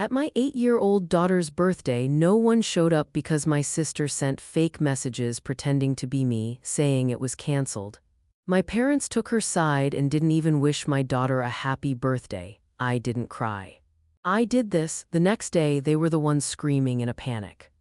At my 8-year-old daughter's birthday, no one showed up because my sister sent fake messages pretending to be me, saying it was canceled. My parents took her side and didn't even wish my daughter a happy birthday. I didn't cry. I did this. The next day, they were the ones screaming in a panic.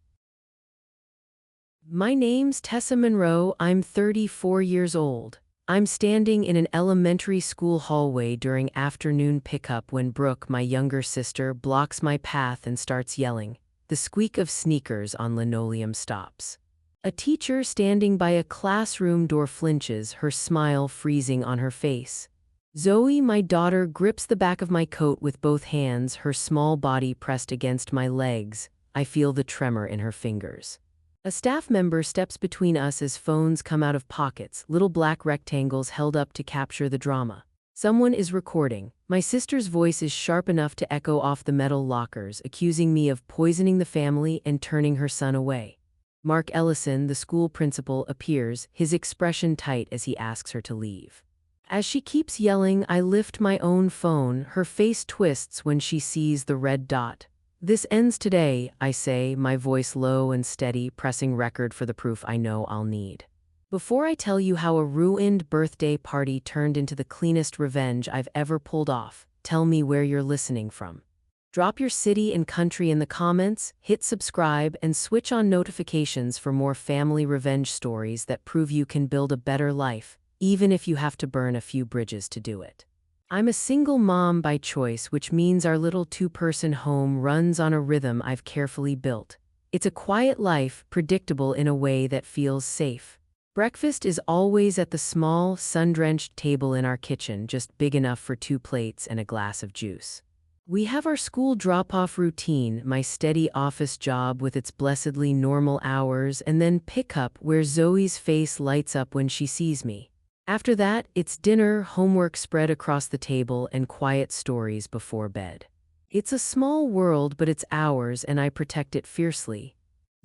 My name's Tessa Monroe. I'm 34 years old. I'm standing in an elementary school hallway during afternoon pickup when Brooke, my younger sister, blocks my path and starts yelling. The squeak of sneakers on linoleum stops. A teacher standing by a classroom door flinches, her smile freezing on her face. Zoe, my daughter, grips the back of my coat with both hands, her small body pressed against my legs. I feel the tremor in her fingers. A staff member steps between us as phones come out of pockets, little black rectangles held up to capture the drama. Someone is recording. My sister's voice is sharp enough to echo off the metal lockers, accusing me of poisoning the family and turning her son away. Mark Ellison, the school principal, appears, his expression tight as he asks her to leave. As she keeps yelling, I lift my own phone. Her face twists when she sees the red dot. This ends today, I say, my voice low and steady, pressing record for the proof I know I'll need. Before I tell you how a ruined birthday party turned into the cleanest revenge I've ever pulled off, tell me where you're listening from. Drop your city and country in the comments, hit subscribe, and switch on notifications for more family revenge stories that prove you can build a better life, even if you have to burn a few bridges to do it. I'm a single mom by choice, which means our little two-person home runs on a rhythm I've carefully built. It's a quiet life, predictable in a way that feels safe. Breakfast is always at the small, sun-drenched table in our kitchen, just big enough for 2 plates and a glass of juice. We have our school drop-off routine, my steady office job with its blessedly normal hours, and then pickup where Zoe's face lights up when she sees me. After that, it's dinner, homework spread across the table, and quiet stories before bed. It's a small world, but it's ours, and I protect it fiercely.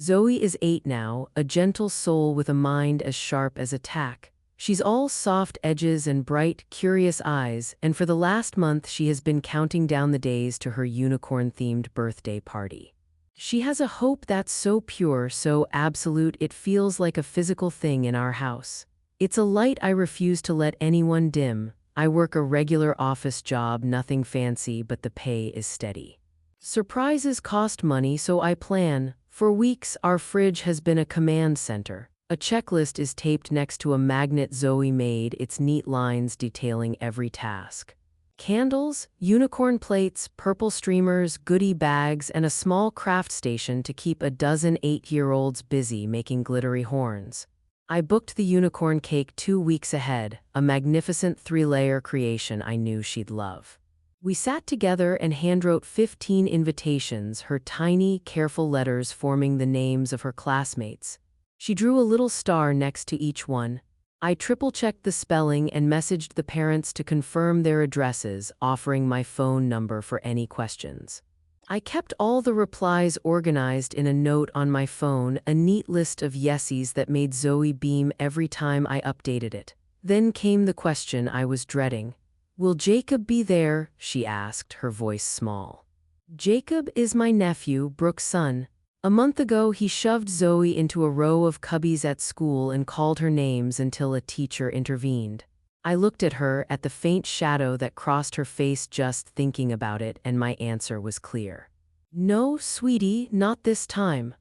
Zoe is 8 now, a gentle soul with a mind as sharp as a tack. She's all soft edges and bright, curious eyes, and for the last month she has been counting down the days to her unicorn-themed birthday party. She has a hope that's so pure, so absolute, it feels like a physical thing in our house. It's a light I refuse to let anyone dim. I work a regular office job, nothing fancy, but the pay is steady. Surprises cost money, so I plan. For weeks, our fridge has been a command center. A checklist is taped next to a magnet Zoe made, its neat lines detailing every task. Candles, unicorn plates, purple streamers, goodie bags, and a small craft station to keep a dozen 8-year-olds busy making glittery horns. I booked the unicorn cake 2 weeks ahead, a magnificent 3-layer creation I knew she'd love. We sat together and handwrote 15 invitations, her tiny, careful letters forming the names of her classmates. She drew a little star next to each one. I triple-checked the spelling and messaged the parents to confirm their addresses, offering my phone number for any questions. I kept all the replies organized in a note on my phone, a neat list of yesies that made Zoe beam every time I updated it. Then came the question I was dreading. "Will Jacob be there?" she asked, her voice small. Jacob is my nephew, Brooke's son. A month ago, he shoved Zoe into a row of cubbies at school and called her names until a teacher intervened. I looked at her, at the faint shadow that crossed her face just thinking about it, and my answer was clear. "No, sweetie, not this time."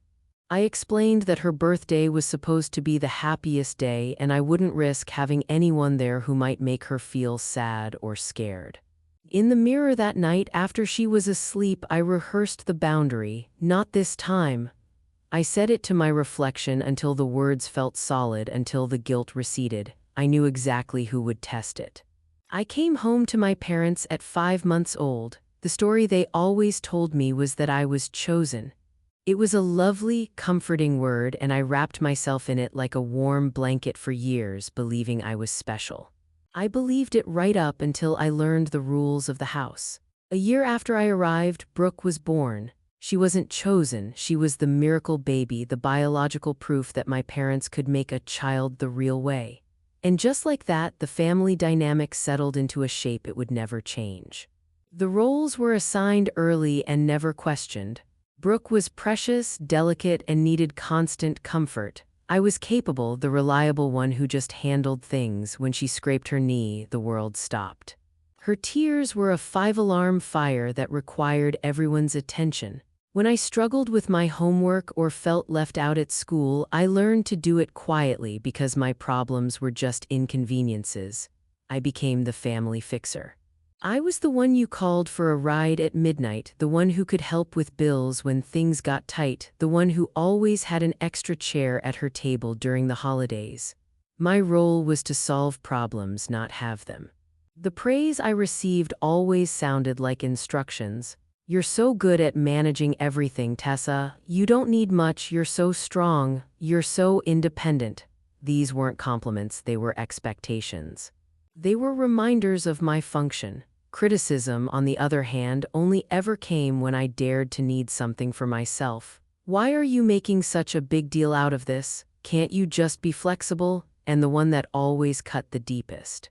I explained that her birthday was supposed to be the happiest day, and I wouldn't risk having anyone there who might make her feel sad or scared. In the mirror that night after she was asleep, I rehearsed the boundary, "Not this time." I said it to my reflection until the words felt solid, until the guilt receded. I knew exactly who would test it. I came home to my parents at 5 months old. The story they always told me was that I was chosen. It was a lovely, comforting word, and I wrapped myself in it like a warm blanket for years, believing I was special. I believed it right up until I learned the rules of the house. A year after I arrived, Brooke was born. She wasn't chosen, she was the miracle baby, the biological proof that my parents could make a child the real way. And just like that, the family dynamic settled into a shape it would never change. The roles were assigned early and never questioned. Brooke was precious, delicate, and needed constant comfort. I was capable, the reliable one who just handled things. When she scraped her knee, the world stopped. Her tears were a five-alarm fire that required everyone's attention. When I struggled with my homework or felt left out at school, I learned to do it quietly because my problems were just inconveniences. I became the family fixer. I was the one you called for a ride at midnight, the one who could help with bills when things got tight, the one who always had an extra chair at her table during the holidays. My role was to solve problems, not have them. The praise I received always sounded like instructions. "You're so good at managing everything, Tessa. You don't need much, you're so strong, you're so independent." These weren't compliments, they were expectations. They were reminders of my function. Criticism, on the other hand, only ever came when I dared to need something for myself. "Why are you making such a big deal out of this? Can't you just be flexible?" And the one that always cut the deepest: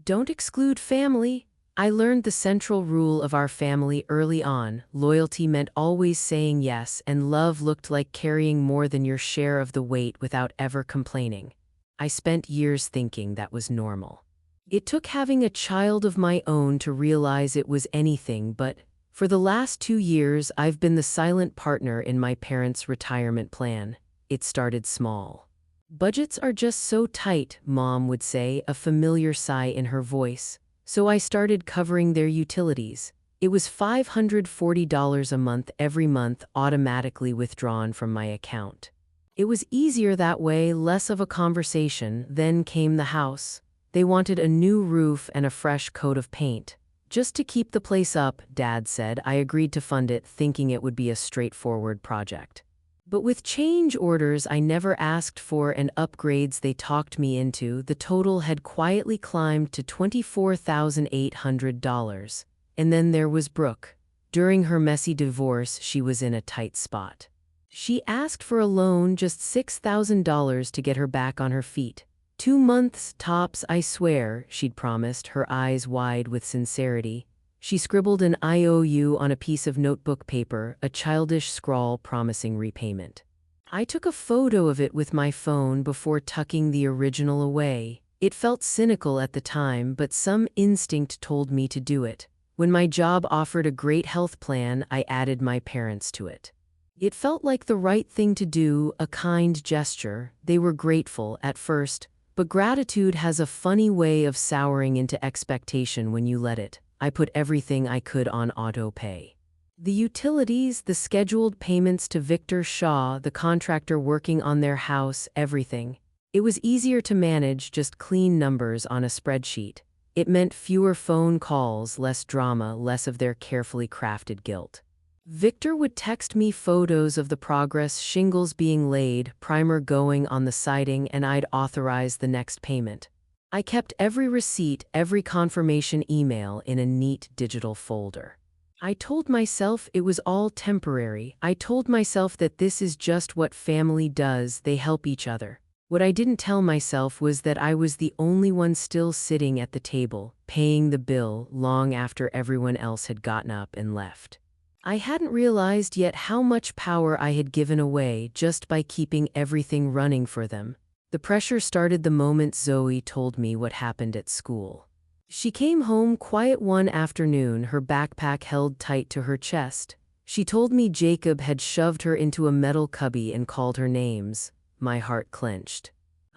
"Don't exclude family." I learned the central rule of our family early on. Loyalty meant always saying yes, and love looked like carrying more than your share of the weight without ever complaining. I spent years thinking that was normal. It took having a child of my own to realize it was anything but. For the last 2 years, I've been the silent partner in my parents' retirement plan. It started small. "Budgets are just so tight," Mom would say, a familiar sigh in her voice. So I started covering their utilities. It was $540 a month every month, automatically withdrawn from my account. It was easier that way, less of a conversation. Then came the house. They wanted a new roof and a fresh coat of paint. "Just to keep the place up," Dad said. I agreed to fund it, thinking it would be a straightforward project. But with change orders I never asked for and upgrades they talked me into, the total had quietly climbed to $24,800. And then there was Brooke. During her messy divorce, she was in a tight spot. She asked for a loan, just $6,000 to get her back on her feet. 2 months tops, I swear, she'd promised, her eyes wide with sincerity. She scribbled an IOU on a piece of notebook paper, a childish scrawl promising repayment. I took a photo of it with my phone before tucking the original away. It felt cynical at the time, but some instinct told me to do it. When my job offered a great health plan, I added my parents to it. It felt like the right thing to do, a kind gesture. They were grateful at first, but gratitude has a funny way of souring into expectation when you let it. I put everything I could on auto pay. The utilities, the scheduled payments to Victor Shaw, the contractor working on their house, everything. It was easier to manage, just clean numbers on a spreadsheet. It meant fewer phone calls, less drama, less of their carefully crafted guilt. Victor would text me photos of the progress, shingles being laid, primer going on the siding, and I'd authorize the next payment. I kept every receipt, every confirmation email in a neat digital folder. I told myself it was all temporary. I told myself that this is just what family does, they help each other. What I didn't tell myself was that I was the only one still sitting at the table, paying the bill long after everyone else had gotten up and left. I hadn't realized yet how much power I had given away just by keeping everything running for them. The pressure started the moment Zoe told me what happened at school. She came home quiet one afternoon, her backpack held tight to her chest. She told me Jacob had shoved her into a metal cubby and called her names. My heart clenched.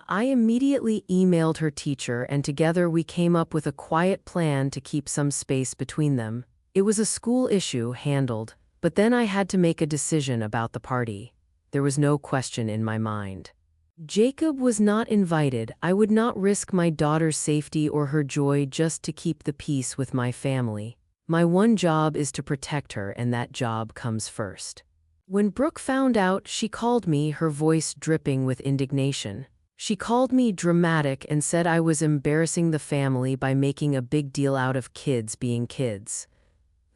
I immediately emailed her teacher, and together we came up with a quiet plan to keep some space between them. It was a school issue, handled, but then I had to make a decision about the party. There was no question in my mind. Jacob was not invited. I would not risk my daughter's safety or her joy just to keep the peace with my family. My one job is to protect her, and that job comes first. When Brooke found out, she called me, her voice dripping with indignation. She called me dramatic and said I was embarrassing the family by making a big deal out of kids being kids.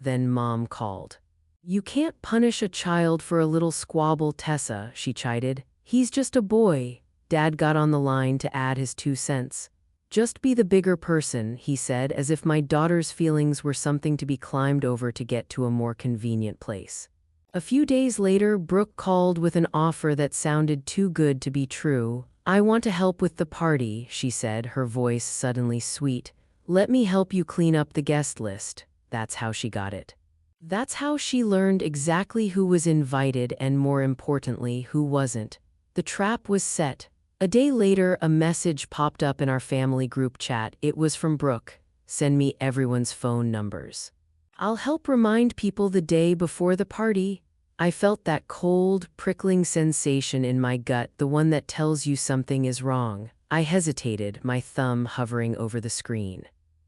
Then Mom called. "You can't punish a child for a little squabble, Tessa," she chided. "He's just a boy." Dad got on the line to add his 2 cents. Just be the bigger person, he said, as if my daughter's feelings were something to be climbed over to get to a more convenient place. A few days later, Brooke called with an offer that sounded too good to be true. I want to help with the party, she said, her voice suddenly sweet. Let me help you clean up the guest list. That's how she got it. That's how she learned exactly who was invited and, more importantly, who wasn't. The trap was set. A day later, a message popped up in our family group chat. It was from Brooke. Send me everyone's phone numbers. I'll help remind people the day before the party. I felt that cold, prickling sensation in my gut, the one that tells you something is wrong. I hesitated, my thumb hovering over the screen.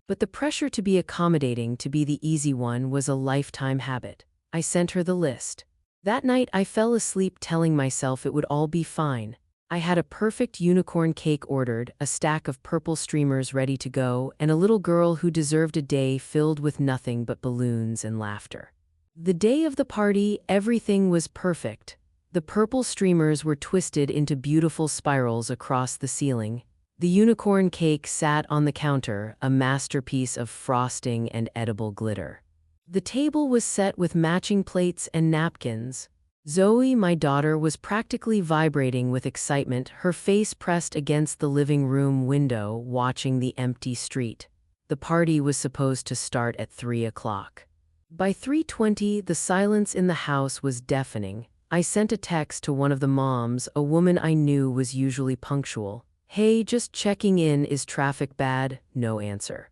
But the pressure to be accommodating, to be the easy one, was a lifetime habit. I sent her the list. That night, I fell asleep telling myself it would all be fine. I had a perfect unicorn cake ordered, a stack of purple streamers ready to go, and a little girl who deserved a day filled with nothing but balloons and laughter. The day of the party, everything was perfect. The purple streamers were twisted into beautiful spirals across the ceiling. The unicorn cake sat on the counter, a masterpiece of frosting and edible glitter. The table was set with matching plates and napkins. Zoe, my daughter, was practically vibrating with excitement, her face pressed against the living room window, watching the empty street. The party was supposed to start at 3 o'clock. By 3:20, the silence in the house was deafening. I sent a text to one of the moms, a woman I knew was usually punctual. Hey, just checking in, is traffic bad? No answer.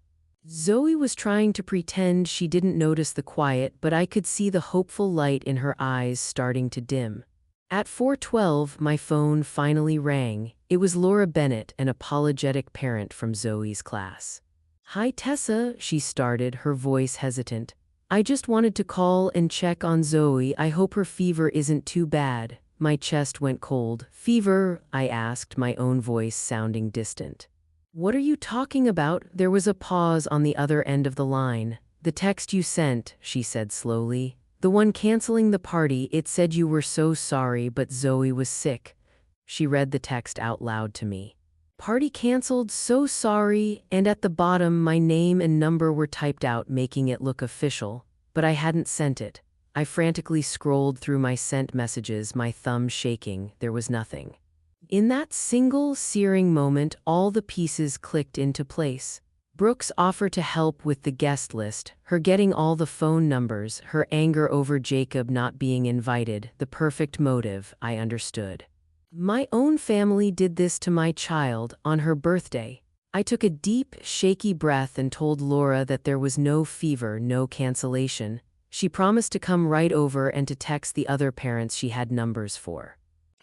Zoe was trying to pretend she didn't notice the quiet, but I could see the hopeful light in her eyes starting to dim. At 4:12, my phone finally rang. It was Laura Bennett, an apologetic parent from Zoe's class. Hi Tessa, she started, her voice hesitant. I just wanted to call and check on Zoe. I hope her fever isn't too bad. My chest went cold. Fever? I asked, my own voice sounding distant. What are you talking about? There was a pause on the other end of the line. The text you sent, she said slowly. The one canceling the party, it said you were so sorry, but Zoe was sick. She read the text out loud to me. Party canceled, so sorry, and at the bottom my name and number were typed out, making it look official. But I hadn't sent it. I frantically scrolled through my sent messages, my thumb shaking. There was nothing. In that single, searing moment, all the pieces clicked into place. Brooke's offer to help with the guest list, her getting all the phone numbers, her anger over Jacob not being invited, the perfect motive, I understood. My own family did this to my child on her birthday. I took a deep, shaky breath and told Laura that there was no fever, no cancellation. She promised to come right over and to text the other parents she had numbers for.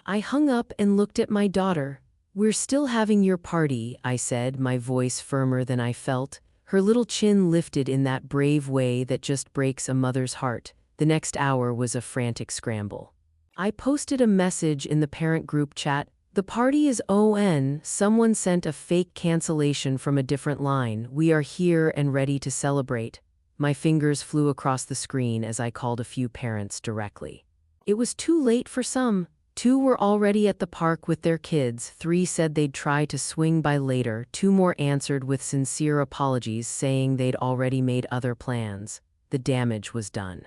I hung up and looked at my daughter. We're still having your party, I said, my voice firmer than I felt. Her little chin lifted in that brave way that just breaks a mother's heart. The next hour was a frantic scramble. I posted a message in the parent group chat. The party is on. Someone sent a fake cancellation from a different line. We are here and ready to celebrate. My fingers flew across the screen as I called a few parents directly. It was too late for some. 2 were already at the park with their kids, 3 said they'd try to swing by later, 2 more answered with sincere apologies saying they'd already made other plans. The damage was done.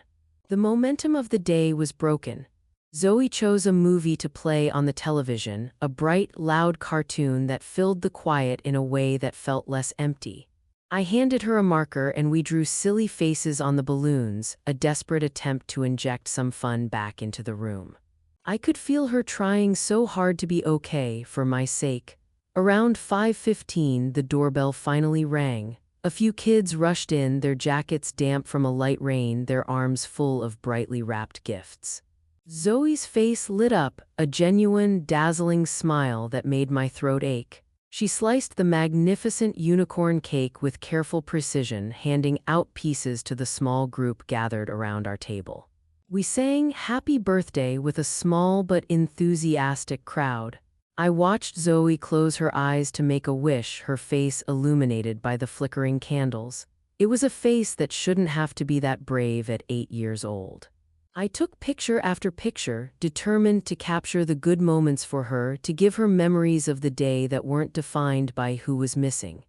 The momentum of the day was broken. Zoe chose a movie to play on the television, a bright, loud cartoon that filled the quiet in a way that felt less empty. I handed her a marker and we drew silly faces on the balloons, a desperate attempt to inject some fun back into the room. I could feel her trying so hard to be okay, for my sake. Around 5:15, the doorbell finally rang. A few kids rushed in, their jackets damp from a light rain, their arms full of brightly wrapped gifts. Zoe's face lit up, a genuine, dazzling smile that made my throat ache. She sliced the magnificent unicorn cake with careful precision, handing out pieces to the small group gathered around our table. We sang Happy Birthday with a small but enthusiastic crowd. I watched Zoe close her eyes to make a wish, her face illuminated by the flickering candles. It was a face that shouldn't have to be that brave at 8 years old. I took picture after picture, determined to capture the good moments for her, to give her memories of the day that weren't defined by who was missing.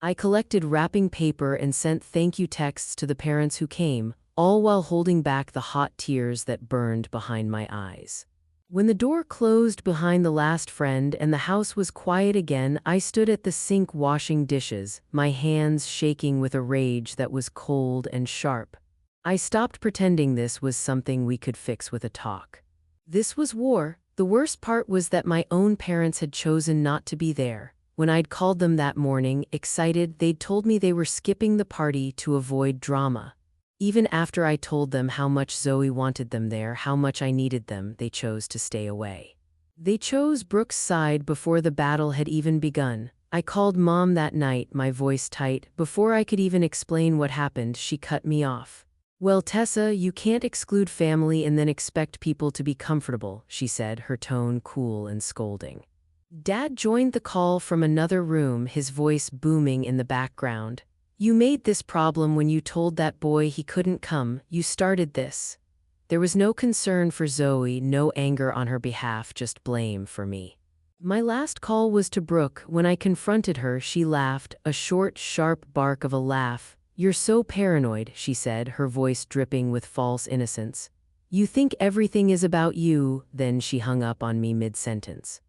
I collected wrapping paper and sent thank you texts to the parents who came, all while holding back the hot tears that burned behind my eyes. When the door closed behind the last friend and the house was quiet again, I stood at the sink washing dishes, my hands shaking with a rage that was cold and sharp. I stopped pretending this was something we could fix with a talk. This was war. The worst part was that my own parents had chosen not to be there. When I'd called them that morning, excited, they'd told me they were skipping the party to avoid drama. Even after I told them how much Zoe wanted them there, how much I needed them, they chose to stay away. They chose Brooke's side before the battle had even begun. I called Mom that night, my voice tight. Before I could even explain what happened, she cut me off. "Well, Tessa, you can't exclude family and then expect people to be comfortable," she said, her tone cool and scolding. Dad joined the call from another room, his voice booming in the background. "You made this problem when you told that boy he couldn't come. You started this." There was no concern for Zoe, no anger on her behalf, just blame for me. My last call was to Brooke. When I confronted her, she laughed, a short, sharp bark of a laugh. "You're so paranoid," she said, her voice dripping with false innocence. "You think everything is about you." Then she hung up on me mid-sentence.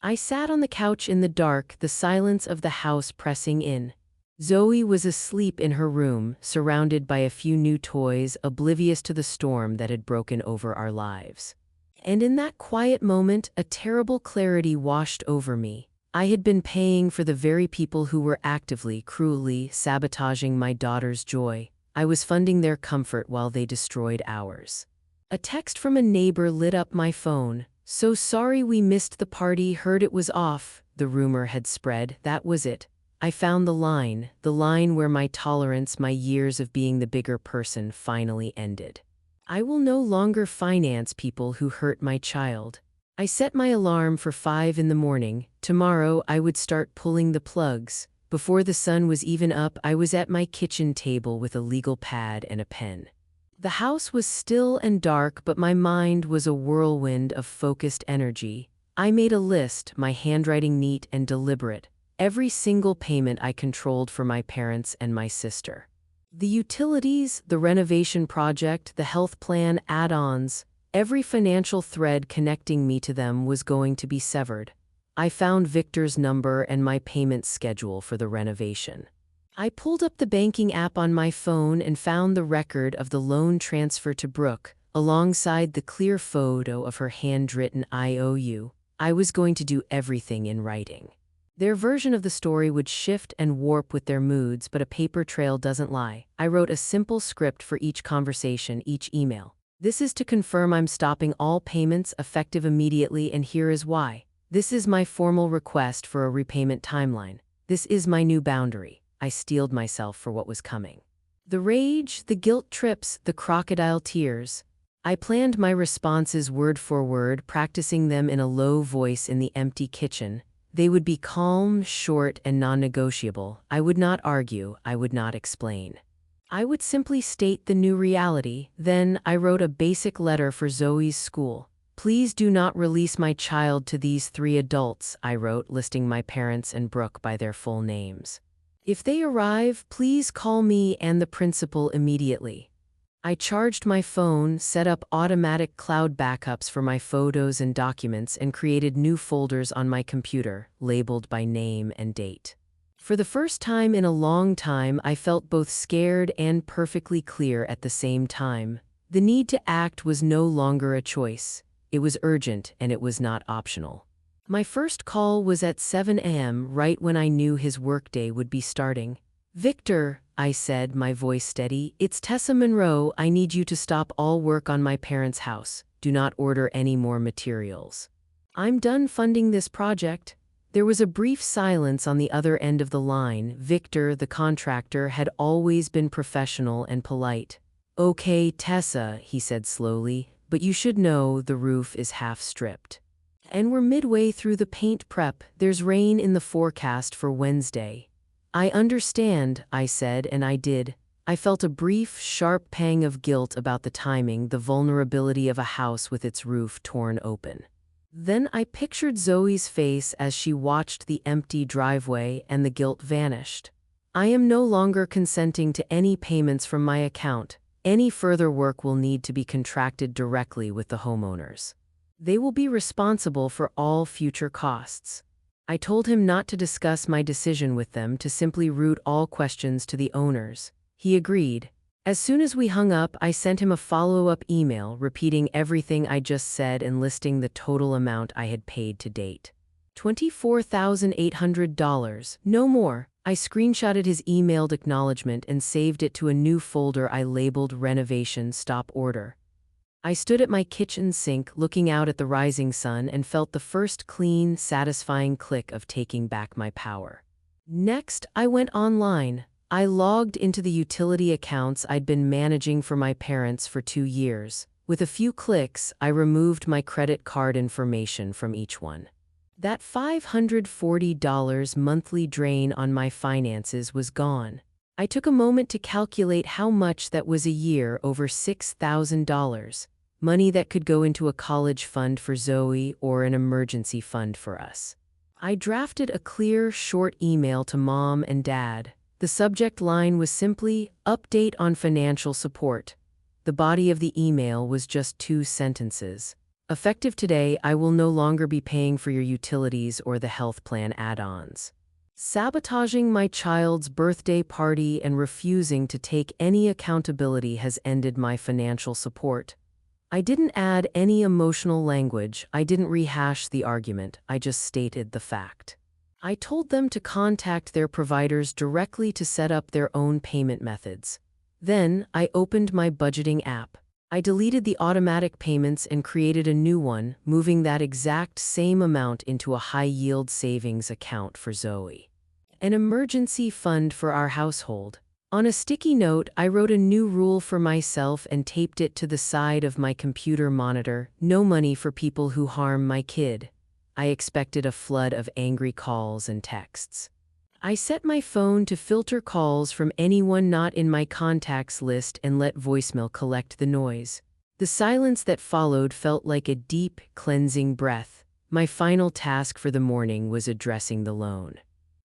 I sat on the couch in the dark, the silence of the house pressing in. Zoe was asleep in her room, surrounded by a few new toys, oblivious to the storm that had broken over our lives. And in that quiet moment, a terrible clarity washed over me. I had been paying for the very people who were actively, cruelly sabotaging my daughter's joy. I was funding their comfort while they destroyed ours. A text from a neighbor lit up my phone. "So sorry we missed the party, heard it was off." The rumor had spread. That was it. I found the line where my tolerance, my years of being the bigger person finally ended. I will no longer finance people who hurt my child. I set my alarm for 5 in the morning. Tomorrow I would start pulling the plugs. Before the sun was even up, I was at my kitchen table with a legal pad and a pen. The house was still and dark, but my mind was a whirlwind of focused energy. I made a list, my handwriting neat and deliberate. Every single payment I controlled for my parents and my sister. The utilities, the renovation project, the health plan add-ons, every financial thread connecting me to them was going to be severed. I found Victor's number and my payment schedule for the renovation. I pulled up the banking app on my phone and found the record of the loan transfer to Brooke, alongside the clear photo of her handwritten IOU. I was going to do everything in writing. Their version of the story would shift and warp with their moods, but a paper trail doesn't lie. I wrote a simple script for each conversation, each email. "This is to confirm I'm stopping all payments effective immediately, and here is why. This is my formal request for a repayment timeline. This is my new boundary." I steeled myself for what was coming. The rage, the guilt trips, the crocodile tears. I planned my responses word for word, practicing them in a low voice in the empty kitchen. They would be calm, short, and non-negotiable. I would not argue, I would not explain. I would simply state the new reality. Then I wrote a basic letter for Zoe's school. "Please do not release my child to these 3 adults," I wrote, listing my parents and Brooke by their full names. "If they arrive, please call me and the principal immediately." I charged my phone, set up automatic cloud backups for my photos and documents, and created new folders on my computer, labeled by name and date. For the first time in a long time, I felt both scared and perfectly clear at the same time. The need to act was no longer a choice. It was urgent, and it was not optional. My first call was at 7 a.m., right when I knew his workday would be starting. "Victor," I said, my voice steady, "it's Tessa Monroe. I need you to stop all work on my parents' house. Do not order any more materials. I'm done funding this project." There was a brief silence on the other end of the line. Victor, the contractor, had always been professional and polite. "Okay, Tessa," he said slowly, "but you should know the roof is half stripped. And we're midway through the paint prep. There's rain in the forecast for Wednesday." "I understand," I said, and I did. I felt a brief, sharp pang of guilt about the timing, the vulnerability of a house with its roof torn open. Then I pictured Zoe's face as she watched the empty driveway, and the guilt vanished. I am no longer consenting to any payments from my account. Any further work will need to be contracted directly with the homeowners. They will be responsible for all future costs. I told him not to discuss my decision with them, to simply route all questions to the owners. He agreed. As soon as we hung up, I sent him a follow-up email repeating everything I just said and listing the total amount I had paid to date. $24,800, no more. I screenshotted his emailed acknowledgement and saved it to a new folder I labeled Renovation Stop Order. I stood at my kitchen sink looking out at the rising sun and felt the first clean, satisfying click of taking back my power. Next, I went online. I logged into the utility accounts I'd been managing for my parents for 2 years. With a few clicks, I removed my credit card information from each one. That $540 monthly drain on my finances was gone. I took a moment to calculate how much that was a year: over $6,000. Money that could go into a college fund for Zoe or an emergency fund for us. I drafted a clear, short email to Mom and Dad. The subject line was simply, "Update on financial support." The body of the email was just 2 sentences. Effective today, I will no longer be paying for your utilities or the health plan add-ons. Sabotaging my child's birthday party and refusing to take any accountability has ended my financial support. I didn't add any emotional language. I didn't rehash the argument. I just stated the fact. I told them to contact their providers directly to set up their own payment methods. Then, I opened my budgeting app. I deleted the automatic payments and created a new one, moving that exact same amount into a high-yield savings account for Zoe. An emergency fund for our household. On a sticky note, I wrote a new rule for myself and taped it to the side of my computer monitor: no money for people who harm my kid. I expected a flood of angry calls and texts. I set my phone to filter calls from anyone not in my contacts list and let voicemail collect the noise. The silence that followed felt like a deep, cleansing breath. My final task for the morning was addressing the loan.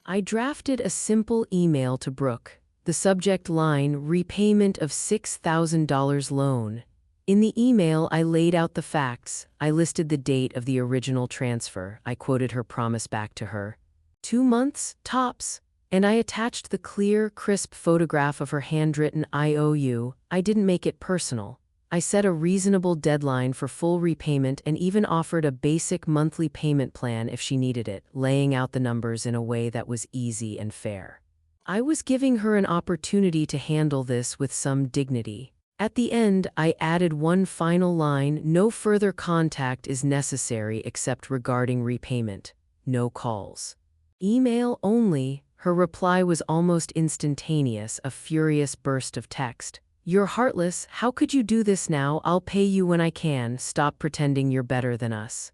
I drafted a simple email to Brooke. The subject line: repayment of $6,000 loan. In the email, I laid out the facts. I listed the date of the original transfer. I quoted her promise back to her: 2 months, tops. And I attached the clear, crisp photograph of her handwritten IOU. I didn't make it personal. I set a reasonable deadline for full repayment and even offered a basic monthly payment plan if she needed it, laying out the numbers in a way that was easy and fair. I was giving her an opportunity to handle this with some dignity. At the end, I added one final line: no further contact is necessary except regarding repayment. No calls. Email only. Her reply was almost instantaneous, a furious burst of text. "You're heartless. How could you do this now? I'll pay you when I can. Stop pretending you're better than us."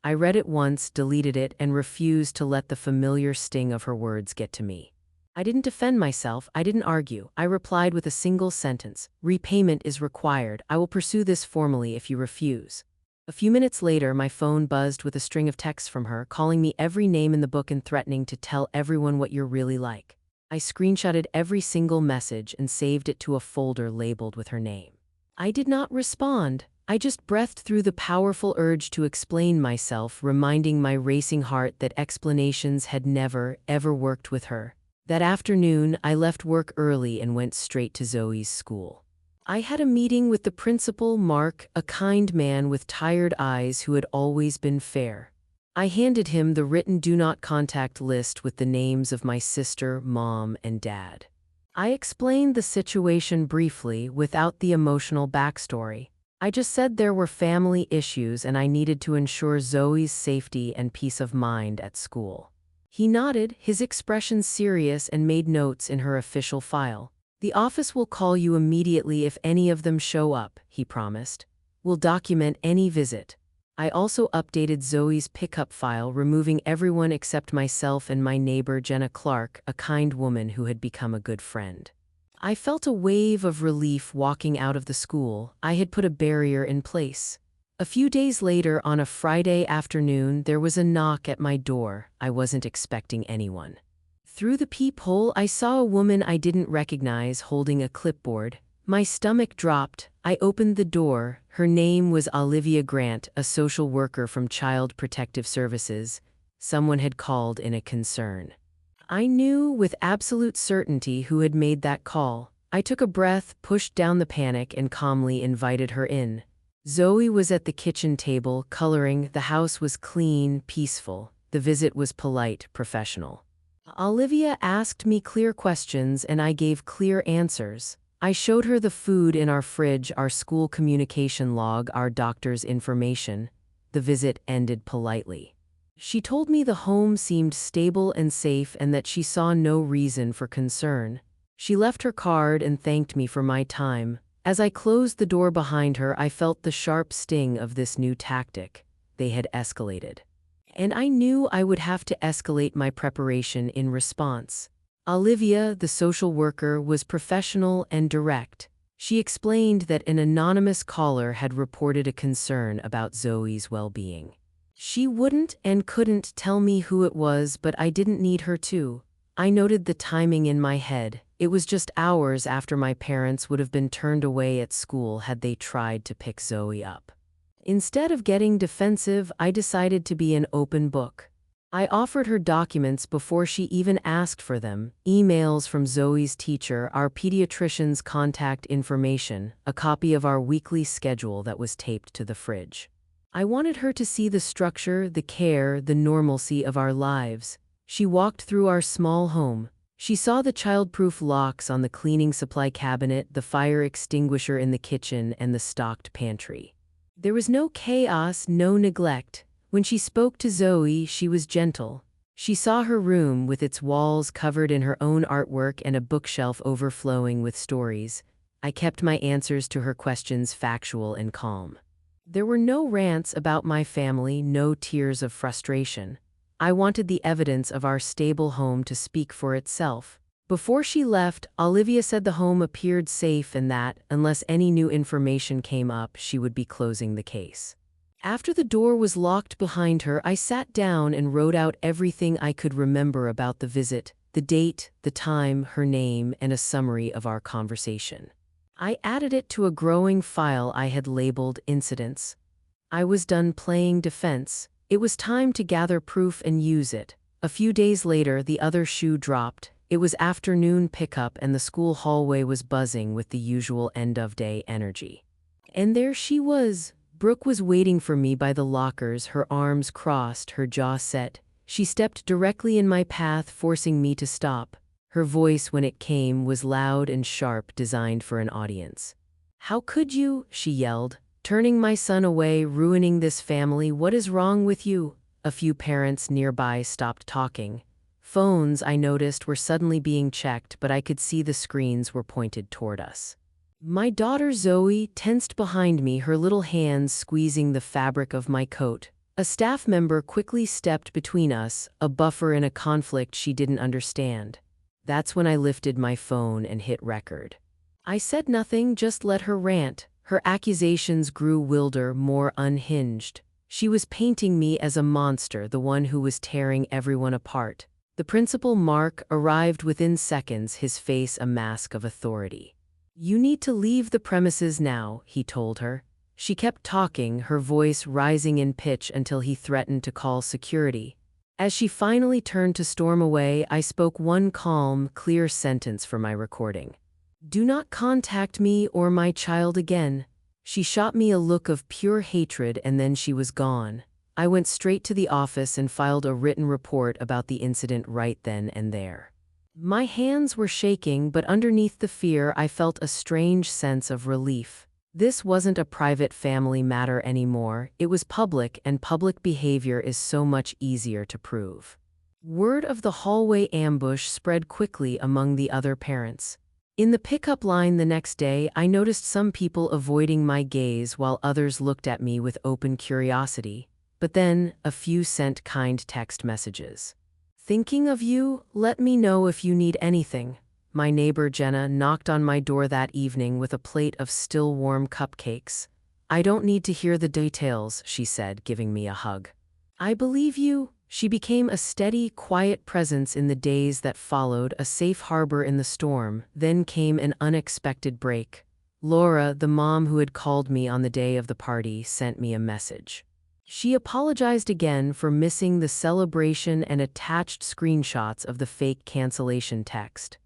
I read it once, deleted it, and refused to let the familiar sting of her words get to me. I didn't defend myself. I didn't argue. I replied with a single sentence: repayment is required. I will pursue this formally if you refuse. A few minutes later, my phone buzzed with a string of texts from her, calling me every name in the book and threatening to tell everyone what you're really like. I screenshotted every single message and saved it to a folder labeled with her name. I did not respond. I just breathed through the powerful urge to explain myself, reminding my racing heart that explanations had never, ever worked with her. That afternoon, I left work early and went straight to Zoe's school. I had a meeting with the principal, Mark, a kind man with tired eyes who had always been fair. I handed him the written do not contact list with the names of my sister, Mom, and Dad. I explained the situation briefly, without the emotional backstory. I just said there were family issues and I needed to ensure Zoe's safety and peace of mind at school. He nodded, his expression serious, and made notes in her official file. "The office will call you immediately if any of them show up," he promised. "We'll document any visit." I also updated Zoe's pickup file, removing everyone except myself and my neighbor Jenna Clark, a kind woman who had become a good friend. I felt a wave of relief walking out of the school. I had put a barrier in place. A few days later, on a Friday afternoon, there was a knock at my door. I wasn't expecting anyone. Through the peephole, I saw a woman I didn't recognize holding a clipboard. My stomach dropped. I opened the door. Her name was Olivia Grant, a social worker from Child Protective Services. Someone had called in a concern. I knew with absolute certainty who had made that call. I took a breath, pushed down the panic, and calmly invited her in. Zoe was at the kitchen table, coloring. The house was clean, peaceful. The visit was polite, professional. Olivia asked me clear questions, and I gave clear answers. I showed her the food in our fridge, our school communication log, our doctor's information. The visit ended politely. She told me the home seemed stable and safe and that she saw no reason for concern. She left her card and thanked me for my time. As I closed the door behind her, I felt the sharp sting of this new tactic. They had escalated. And I knew I would have to escalate my preparation in response. Olivia, the social worker, was professional and direct. She explained that an anonymous caller had reported a concern about Zoe's well-being. She wouldn't and couldn't tell me who it was, but I didn't need her to. I noted the timing in my head. It was just hours after my parents would have been turned away at school had they tried to pick Zoe up. Instead of getting defensive, I decided to be an open book. I offered her documents before she even asked for them, emails from Zoe's teacher, our pediatrician's contact information, a copy of our weekly schedule that was taped to the fridge. I wanted her to see the structure, the care, the normalcy of our lives. She walked through our small home. She saw the child-proof locks on the cleaning supply cabinet, the fire extinguisher in the kitchen, and the stocked pantry. There was no chaos, no neglect. When she spoke to Zoe, she was gentle. She saw her room with its walls covered in her own artwork and a bookshelf overflowing with stories. I kept my answers to her questions factual and calm. There were no rants about my family, no tears of frustration. I wanted the evidence of our stable home to speak for itself. Before she left, Olivia said the home appeared safe and that, unless any new information came up, she would be closing the case. After the door was locked behind her, I sat down and wrote out everything I could remember about the visit, the date, the time, her name, and a summary of our conversation. I added it to a growing file I had labeled incidents. I was done playing defense. It was time to gather proof and use it. A few days later, the other shoe dropped. It was afternoon pickup and the school hallway was buzzing with the usual end-of-day energy. And there she was. Brooke was waiting for me by the lockers, her arms crossed, her jaw set. She stepped directly in my path, forcing me to stop. Her voice, when it came, was loud and sharp, designed for an audience. "How could you?" she yelled. "Turning my son away, ruining this family. What is wrong with you?" A few parents nearby stopped talking. Phones, I noticed, were suddenly being checked, but I could see the screens were pointed toward us. My daughter Zoe tensed behind me, her little hands squeezing the fabric of my coat. A staff member quickly stepped between us, a buffer in a conflict she didn't understand. That's when I lifted my phone and hit record. I said nothing, just let her rant. Her accusations grew wilder, more unhinged. She was painting me as a monster, the one who was tearing everyone apart. The principal, Mark, arrived within seconds, his face a mask of authority. "You need to leave the premises now," he told her. She kept talking, her voice rising in pitch until he threatened to call security. As she finally turned to storm away, I spoke one calm, clear sentence for my recording. "Do not contact me or my child again." She shot me a look of pure hatred and then she was gone. I went straight to the office and filed a written report about the incident right then and there. My hands were shaking, but underneath the fear, I felt a strange sense of relief. This wasn't a private family matter anymore, it was public, and public behavior is so much easier to prove. Word of the hallway ambush spread quickly among the other parents. In the pickup line the next day, I noticed some people avoiding my gaze while others looked at me with open curiosity. But then, a few sent kind text messages. "Thinking of you, let me know if you need anything." My neighbor Jenna knocked on my door that evening with a plate of still warm cupcakes. "I don't need to hear the details," she said, giving me a hug. "I believe you. She became a steady, quiet presence in the days that followed, a safe harbor in the storm. Then came an unexpected break. Laura, the mom who had called me on the day of the party, sent me a message. She apologized again for missing the celebration and attached screenshots of the fake cancellation text.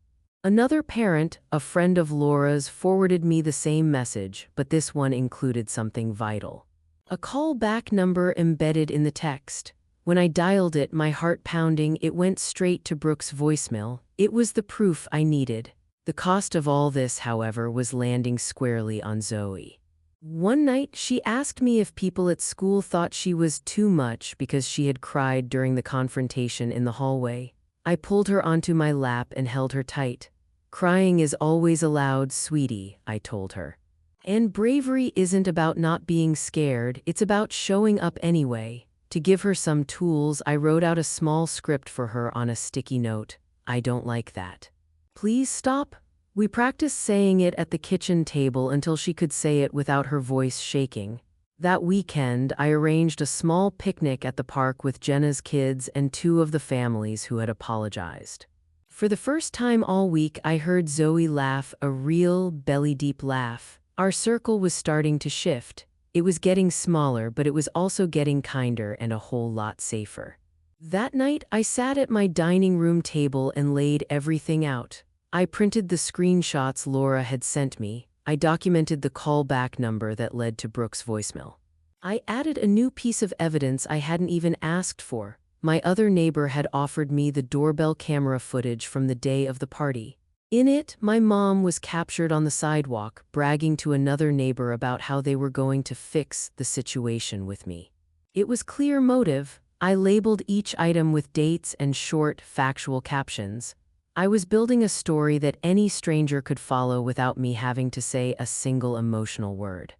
Another parent, a friend of Laura's, forwarded me the same message, but this one included something vital. A callback number embedded in the text. When I dialed it, my heart pounding, it went straight to Brooke's voicemail. It was the proof I needed. The cost of all this, however, was landing squarely on Zoe. One night, she asked me if people at school thought she was too much because she had cried during the confrontation in the hallway. I pulled her onto my lap and held her tight. "Crying is always allowed, sweetie," I told her. "And bravery isn't about not being scared, it's about showing up anyway." To give her some tools, I wrote out a small script for her on a sticky note. "I don't like that. Please stop." We practiced saying it at the kitchen table until she could say it without her voice shaking. That weekend, I arranged a small picnic at the park with Jenna's kids and two of the families who had apologized. For the first time all week, I heard Zoe laugh, a real, belly-deep laugh. Our circle was starting to shift. It was getting smaller, but it was also getting kinder and a whole lot safer. That night, I sat at my dining room table and laid everything out. I printed the screenshots Laura had sent me. I documented the callback number that led to Brooke's voicemail. I added a new piece of evidence I hadn't even asked for. My other neighbor had offered me the doorbell camera footage from the day of the party. In it, my mom was captured on the sidewalk, bragging to another neighbor about how they were going to fix the situation with me. It was clear motive. I labeled each item with dates and short, factual captions. I was building a story that any stranger could follow without me having to say a single emotional word.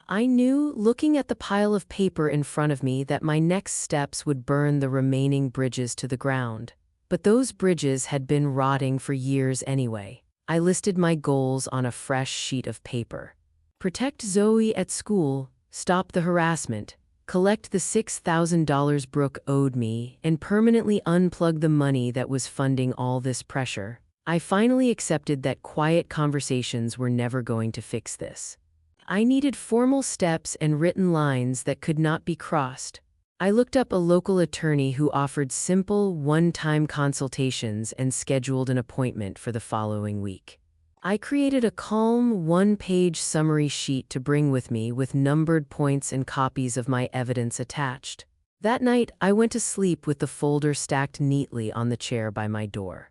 I knew, looking at the pile of paper in front of me, that my next steps would burn the remaining bridges to the ground. But those bridges had been rotting for years anyway. I listed my goals on a fresh sheet of paper. Protect Zoe at school, stop the harassment, collect the $6,000 Brooke owed me, and permanently unplug the money that was funding all this pressure. I finally accepted that quiet conversations were never going to fix this. I needed formal steps and written lines that could not be crossed. I looked up a local attorney who offered simple, one-time consultations and scheduled an appointment for the following week. I created a calm, one-page summary sheet to bring with me with numbered points and copies of my evidence attached. That night, I went to sleep with the folder stacked neatly on the chair by my door.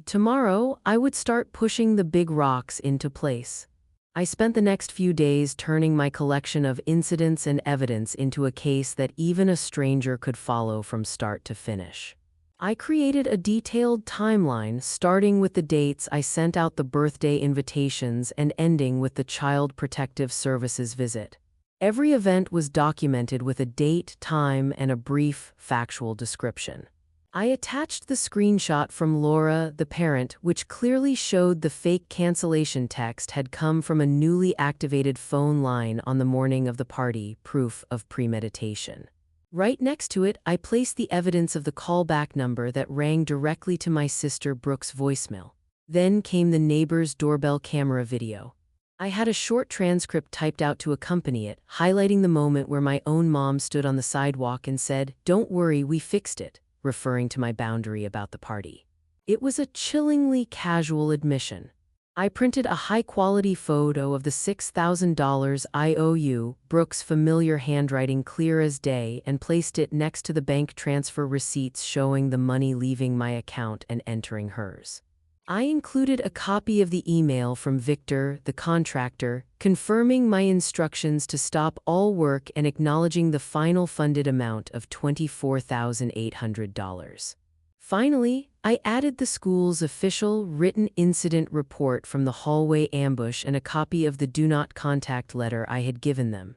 Tomorrow, I would start pushing the big rocks into place. I spent the next few days turning my collection of incidents and evidence into a case that even a stranger could follow from start to finish. I created a detailed timeline, starting with the dates I sent out the birthday invitations and ending with the Child Protective Services visit. Every event was documented with a date, time, and a brief, factual description. I attached the screenshot from Laura, the parent, which clearly showed the fake cancellation text had come from a newly activated phone line on the morning of the party, proof of premeditation. Right next to it, I placed the evidence of the callback number that rang directly to my sister Brooke's voicemail. Then came the neighbor's doorbell camera video. I had a short transcript typed out to accompany it, highlighting the moment where my own mom stood on the sidewalk and said, "Don't worry, we fixed it," referring to my boundary about the party. It was a chillingly casual admission. I printed a high-quality photo of the $6,000 IOU, Brooke's familiar handwriting clear as day, and placed it next to the bank transfer receipts showing the money leaving my account and entering hers. I included a copy of the email from Victor, the contractor, confirming my instructions to stop all work and acknowledging the final funded amount of $24,800. Finally, I added the school's official written incident report from the hallway ambush and a copy of the do not contact letter I had given them.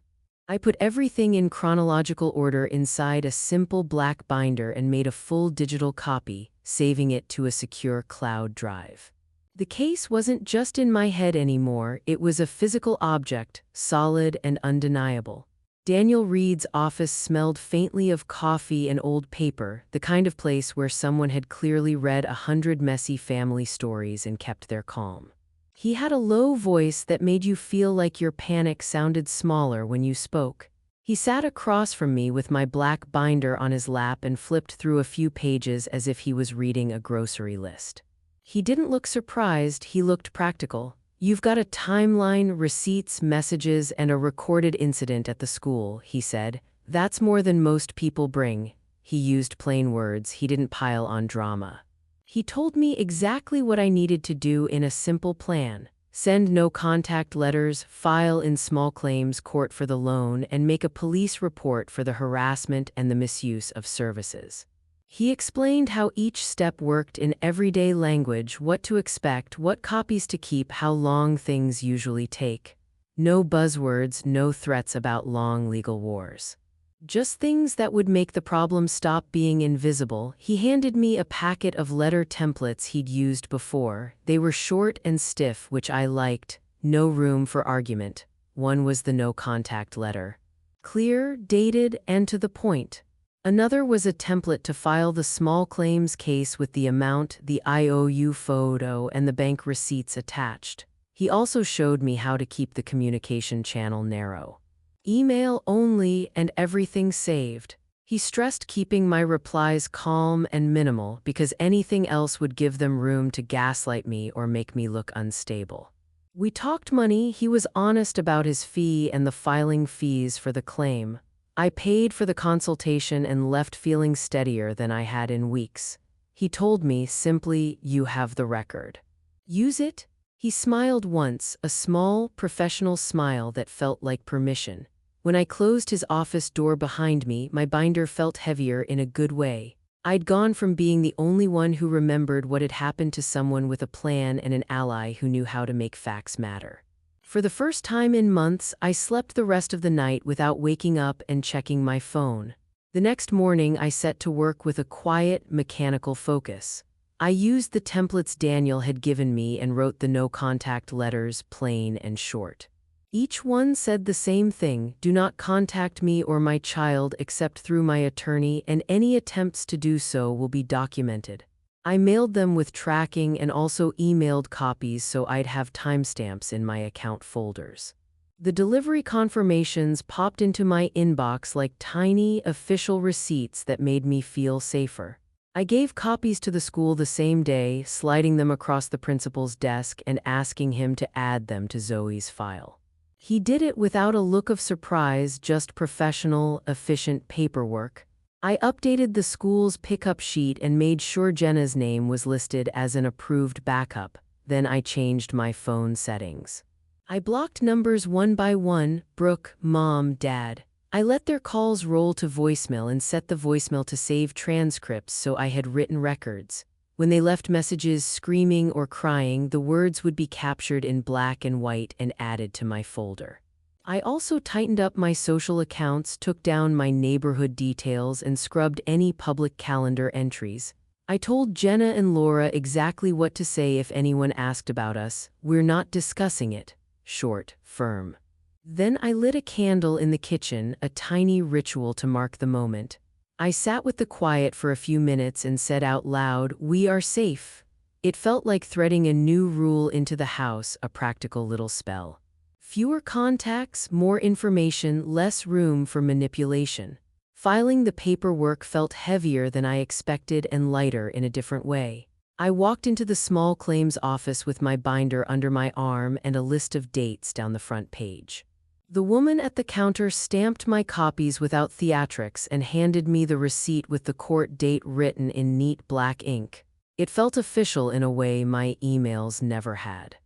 I put everything in chronological order inside a simple black binder and made a full digital copy, saving it to a secure cloud drive. The case wasn't just in my head anymore, it was a physical object, solid and undeniable. Daniel Reed's office smelled faintly of coffee and old paper, the kind of place where someone had clearly read 100 messy family stories and kept their calm. He had a low voice that made you feel like your panic sounded smaller when you spoke. He sat across from me with my black binder on his lap and flipped through a few pages as if he was reading a grocery list. He didn't look surprised, he looked practical. "You've got a timeline, receipts, messages, and a recorded incident at the school," he said. "That's more than most people bring." He used plain words, he didn't pile on drama. He told me exactly what I needed to do in a simple plan. Send no-contact letters, file in small claims court for the loan, and make a police report for the harassment and the misuse of services. He explained how each step worked in everyday language, what to expect, what copies to keep, how long things usually take. No buzzwords, no threats about long legal wars. Just things that would make the problem stop being invisible. He handed me a packet of letter templates he'd used before. They were short and stiff, which I liked. No room for argument. One was the no-contact letter. Clear, dated, and to the point. Another was a template to file the small claims case with the amount, the IOU photo, and the bank receipts attached. He also showed me how to keep the communication channel narrow. Email only and everything saved. He stressed keeping my replies calm and minimal because anything else would give them room to gaslight me or make me look unstable. We talked money. He was honest about his fee and the filing fees for the claim. I paid for the consultation and left feeling steadier than I had in weeks. He told me simply, "You have the record. Use it." He smiled once, a small, professional smile that felt like permission. When I closed his office door behind me, my binder felt heavier in a good way. I'd gone from being the only one who remembered what had happened to someone with a plan and an ally who knew how to make facts matter. For the first time in months, I slept the rest of the night without waking up and checking my phone. The next morning, I set to work with a quiet, mechanical focus. I used the templates Daniel had given me and wrote the no-contact letters, plain and short. Each one said the same thing: do not contact me or my child except through my attorney, and any attempts to do so will be documented. I mailed them with tracking and also emailed copies so I'd have timestamps in my account folders. The delivery confirmations popped into my inbox like tiny, official receipts that made me feel safer. I gave copies to the school the same day, sliding them across the principal's desk and asking him to add them to Zoe's file. He did it without a look of surprise, just professional, efficient paperwork. I updated the school's pickup sheet and made sure Jenna's name was listed as an approved backup. Then I changed my phone settings. I blocked numbers one by one: Brooke, Mom, Dad. I let their calls roll to voicemail and set the voicemail to save transcripts so I had written records. When they left messages screaming or crying, the words would be captured in black and white and added to my folder. I also tightened up my social accounts, took down my neighborhood details, and scrubbed any public calendar entries. I told Jenna and Laura exactly what to say if anyone asked about us. "We're not discussing it." Short, firm. Then I lit a candle in the kitchen, a tiny ritual to mark the moment. I sat with the quiet for a few minutes and said out loud, "We are safe." It felt like threading a new rule into the house, a practical little spell. Fewer contacts, more information, less room for manipulation. Filing the paperwork felt heavier than I expected and lighter in a different way. I walked into the small claims office with my binder under my arm and a list of dates down the front page. The woman at the counter stamped my copies without theatrics and handed me the receipt with the court date written in neat black ink. It felt official in a way my emails never had.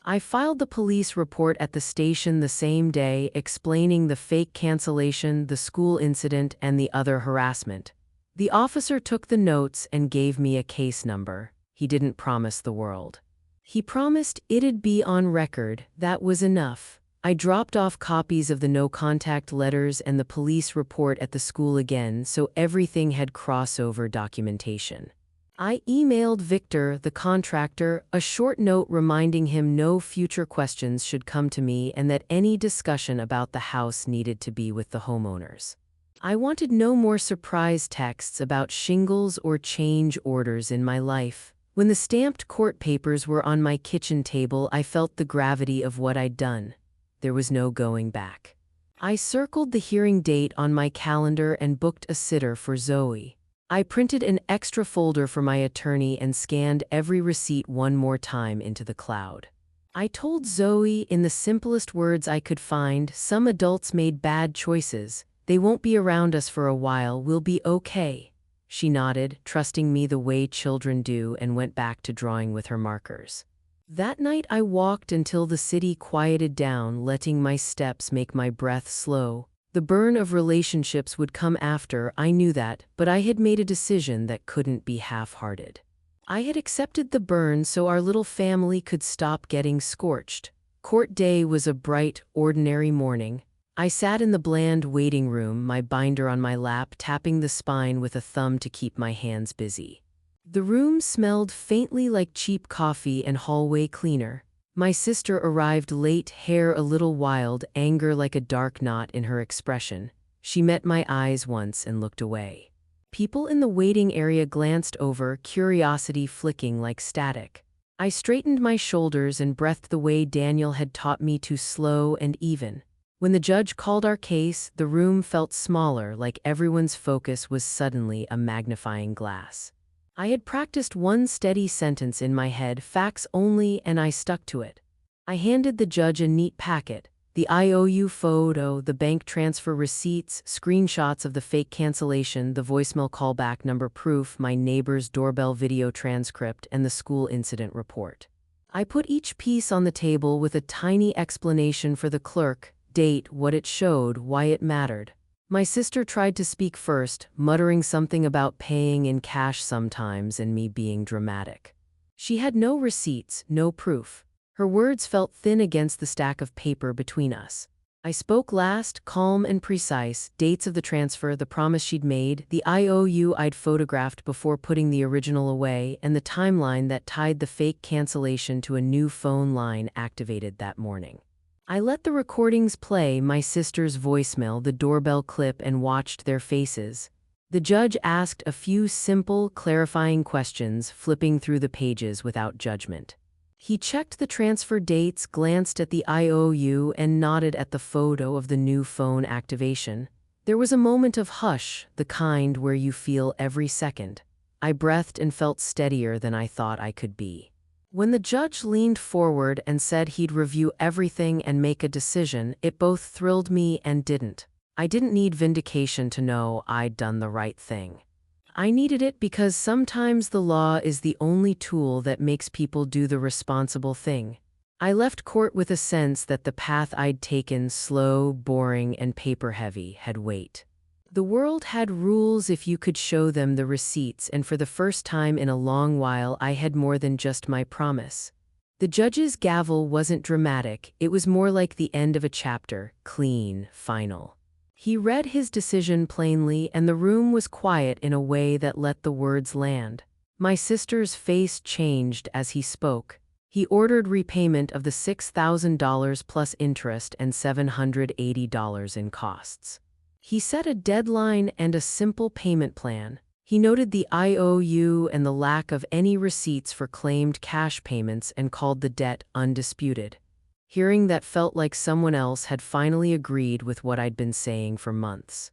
I filed the police report at the station the same day, explaining the fake cancellation, the school incident, and the other harassment. The officer took the notes and gave me a case number. He didn't promise the world. He promised it'd be on record. That was enough. I dropped off copies of the no-contact letters and the police report at the school again, so everything had crossover documentation. I emailed Victor, the contractor, a short note reminding him no future questions should come to me and that any discussion about the house needed to be with the homeowners. I wanted no more surprise texts about shingles or change orders in my life. When the stamped court papers were on my kitchen table, I felt the gravity of what I'd done. There was no going back. I circled the hearing date on my calendar and booked a sitter for Zoe. I printed an extra folder for my attorney and scanned every receipt one more time into the cloud. I told Zoe in the simplest words I could find, "Some adults made bad choices. They won't be around us for a while. We'll be okay." She nodded, trusting me the way children do, and went back to drawing with her markers. That night I walked until the city quieted down, letting my steps make my breath slow. The burn of relationships would come after, I knew that, but I had made a decision that couldn't be half-hearted. I had accepted the burn so our little family could stop getting scorched. Court day was a bright, ordinary morning. I sat in the bland waiting room, my binder on my lap, tapping the spine with a thumb to keep my hands busy. The room smelled faintly like cheap coffee and hallway cleaner. My sister arrived late, hair a little wild, anger like a dark knot in her expression. She met my eyes once and looked away. People in the waiting area glanced over, curiosity flicking like static. I straightened my shoulders and breathed the way Daniel had taught me to, slow and even. When the judge called our case, the room felt smaller, like everyone's focus was suddenly a magnifying glass. I had practiced one steady sentence in my head, facts only, and I stuck to it. I handed the judge a neat packet, the IOU photo, the bank transfer receipts, screenshots of the fake cancellation, the voicemail callback number proof, my neighbor's doorbell video transcript, and the school incident report. I put each piece on the table with a tiny explanation for the clerk, date, what it showed, why it mattered. My sister tried to speak first, muttering something about paying in cash sometimes and me being dramatic. She had no receipts, no proof. Her words felt thin against the stack of paper between us. I spoke last, calm and precise, dates of the transfer, the promise she'd made, the IOU I'd photographed before putting the original away, and the timeline that tied the fake cancellation to a new phone line activated that morning. I let the recordings play, my sister's voicemail, the doorbell clip, and watched their faces. The judge asked a few simple, clarifying questions, flipping through the pages without judgment. He checked the transfer dates, glanced at the IOU, and nodded at the photo of the new phone activation. There was a moment of hush, the kind where you feel every second. I breathed and felt steadier than I thought I could be. When the judge leaned forward and said he'd review everything and make a decision, it both thrilled me and didn't. I didn't need vindication to know I'd done the right thing. I needed it because sometimes the law is the only tool that makes people do the responsible thing. I left court with a sense that the path I'd taken, slow, boring, and paper-heavy, had weight. The world had rules if you could show them the receipts, and for the first time in a long while I had more than just my promise. The judge's gavel wasn't dramatic, it was more like the end of a chapter, clean, final. He read his decision plainly, and the room was quiet in a way that let the words land. My sister's face changed as he spoke. He ordered repayment of the $6,000 plus interest and $780 in costs. He set a deadline and a simple payment plan. He noted the IOU and the lack of any receipts for claimed cash payments and called the debt undisputed. Hearing that felt like someone else had finally agreed with what I'd been saying for months.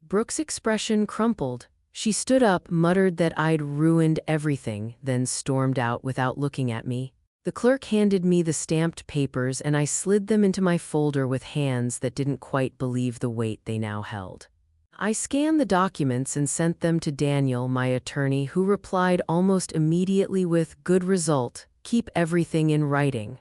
Brooke's expression crumpled. She stood up, muttered that I'd ruined everything, then stormed out without looking at me. The clerk handed me the stamped papers and I slid them into my folder with hands that didn't quite believe the weight they now held. I scanned the documents and sent them to Daniel, my attorney, who replied almost immediately with, "Good result, keep everything in writing."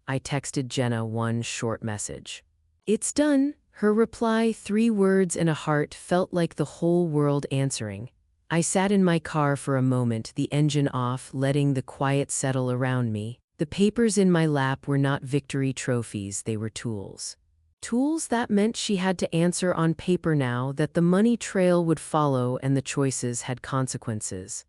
I texted Jenna one short message. "It's done." Her reply, 3 words and a heart, felt like the whole world answering. I sat in my car for a moment, the engine off, letting the quiet settle around me. The papers in my lap were not victory trophies, they were tools. Tools that meant she had to answer on paper now, that the money trail would follow and the choices had consequences.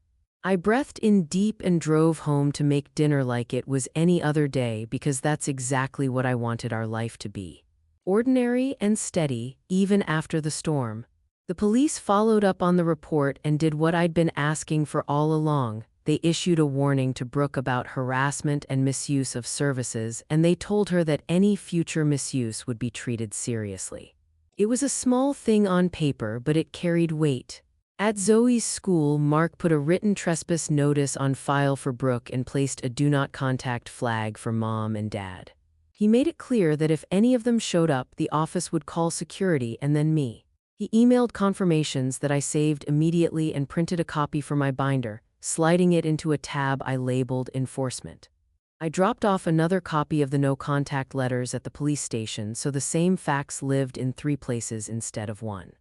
I breathed in deep and drove home to make dinner like it was any other day because that's exactly what I wanted our life to be. Ordinary and steady, even after the storm. The police followed up on the report and did what I'd been asking for all along. They issued a warning to Brooke about harassment and misuse of services, and they told her that any future misuse would be treated seriously. It was a small thing on paper, but it carried weight. At Zoe's school, Mark put a written trespass notice on file for Brooke and placed a do not contact flag for Mom and Dad. He made it clear that if any of them showed up, the office would call security and then me. He emailed confirmations that I saved immediately and printed a copy for my binder, sliding it into a tab I labeled enforcement. I dropped off another copy of the no-contact letters at the police station so the same facts lived in 3 places instead of 1.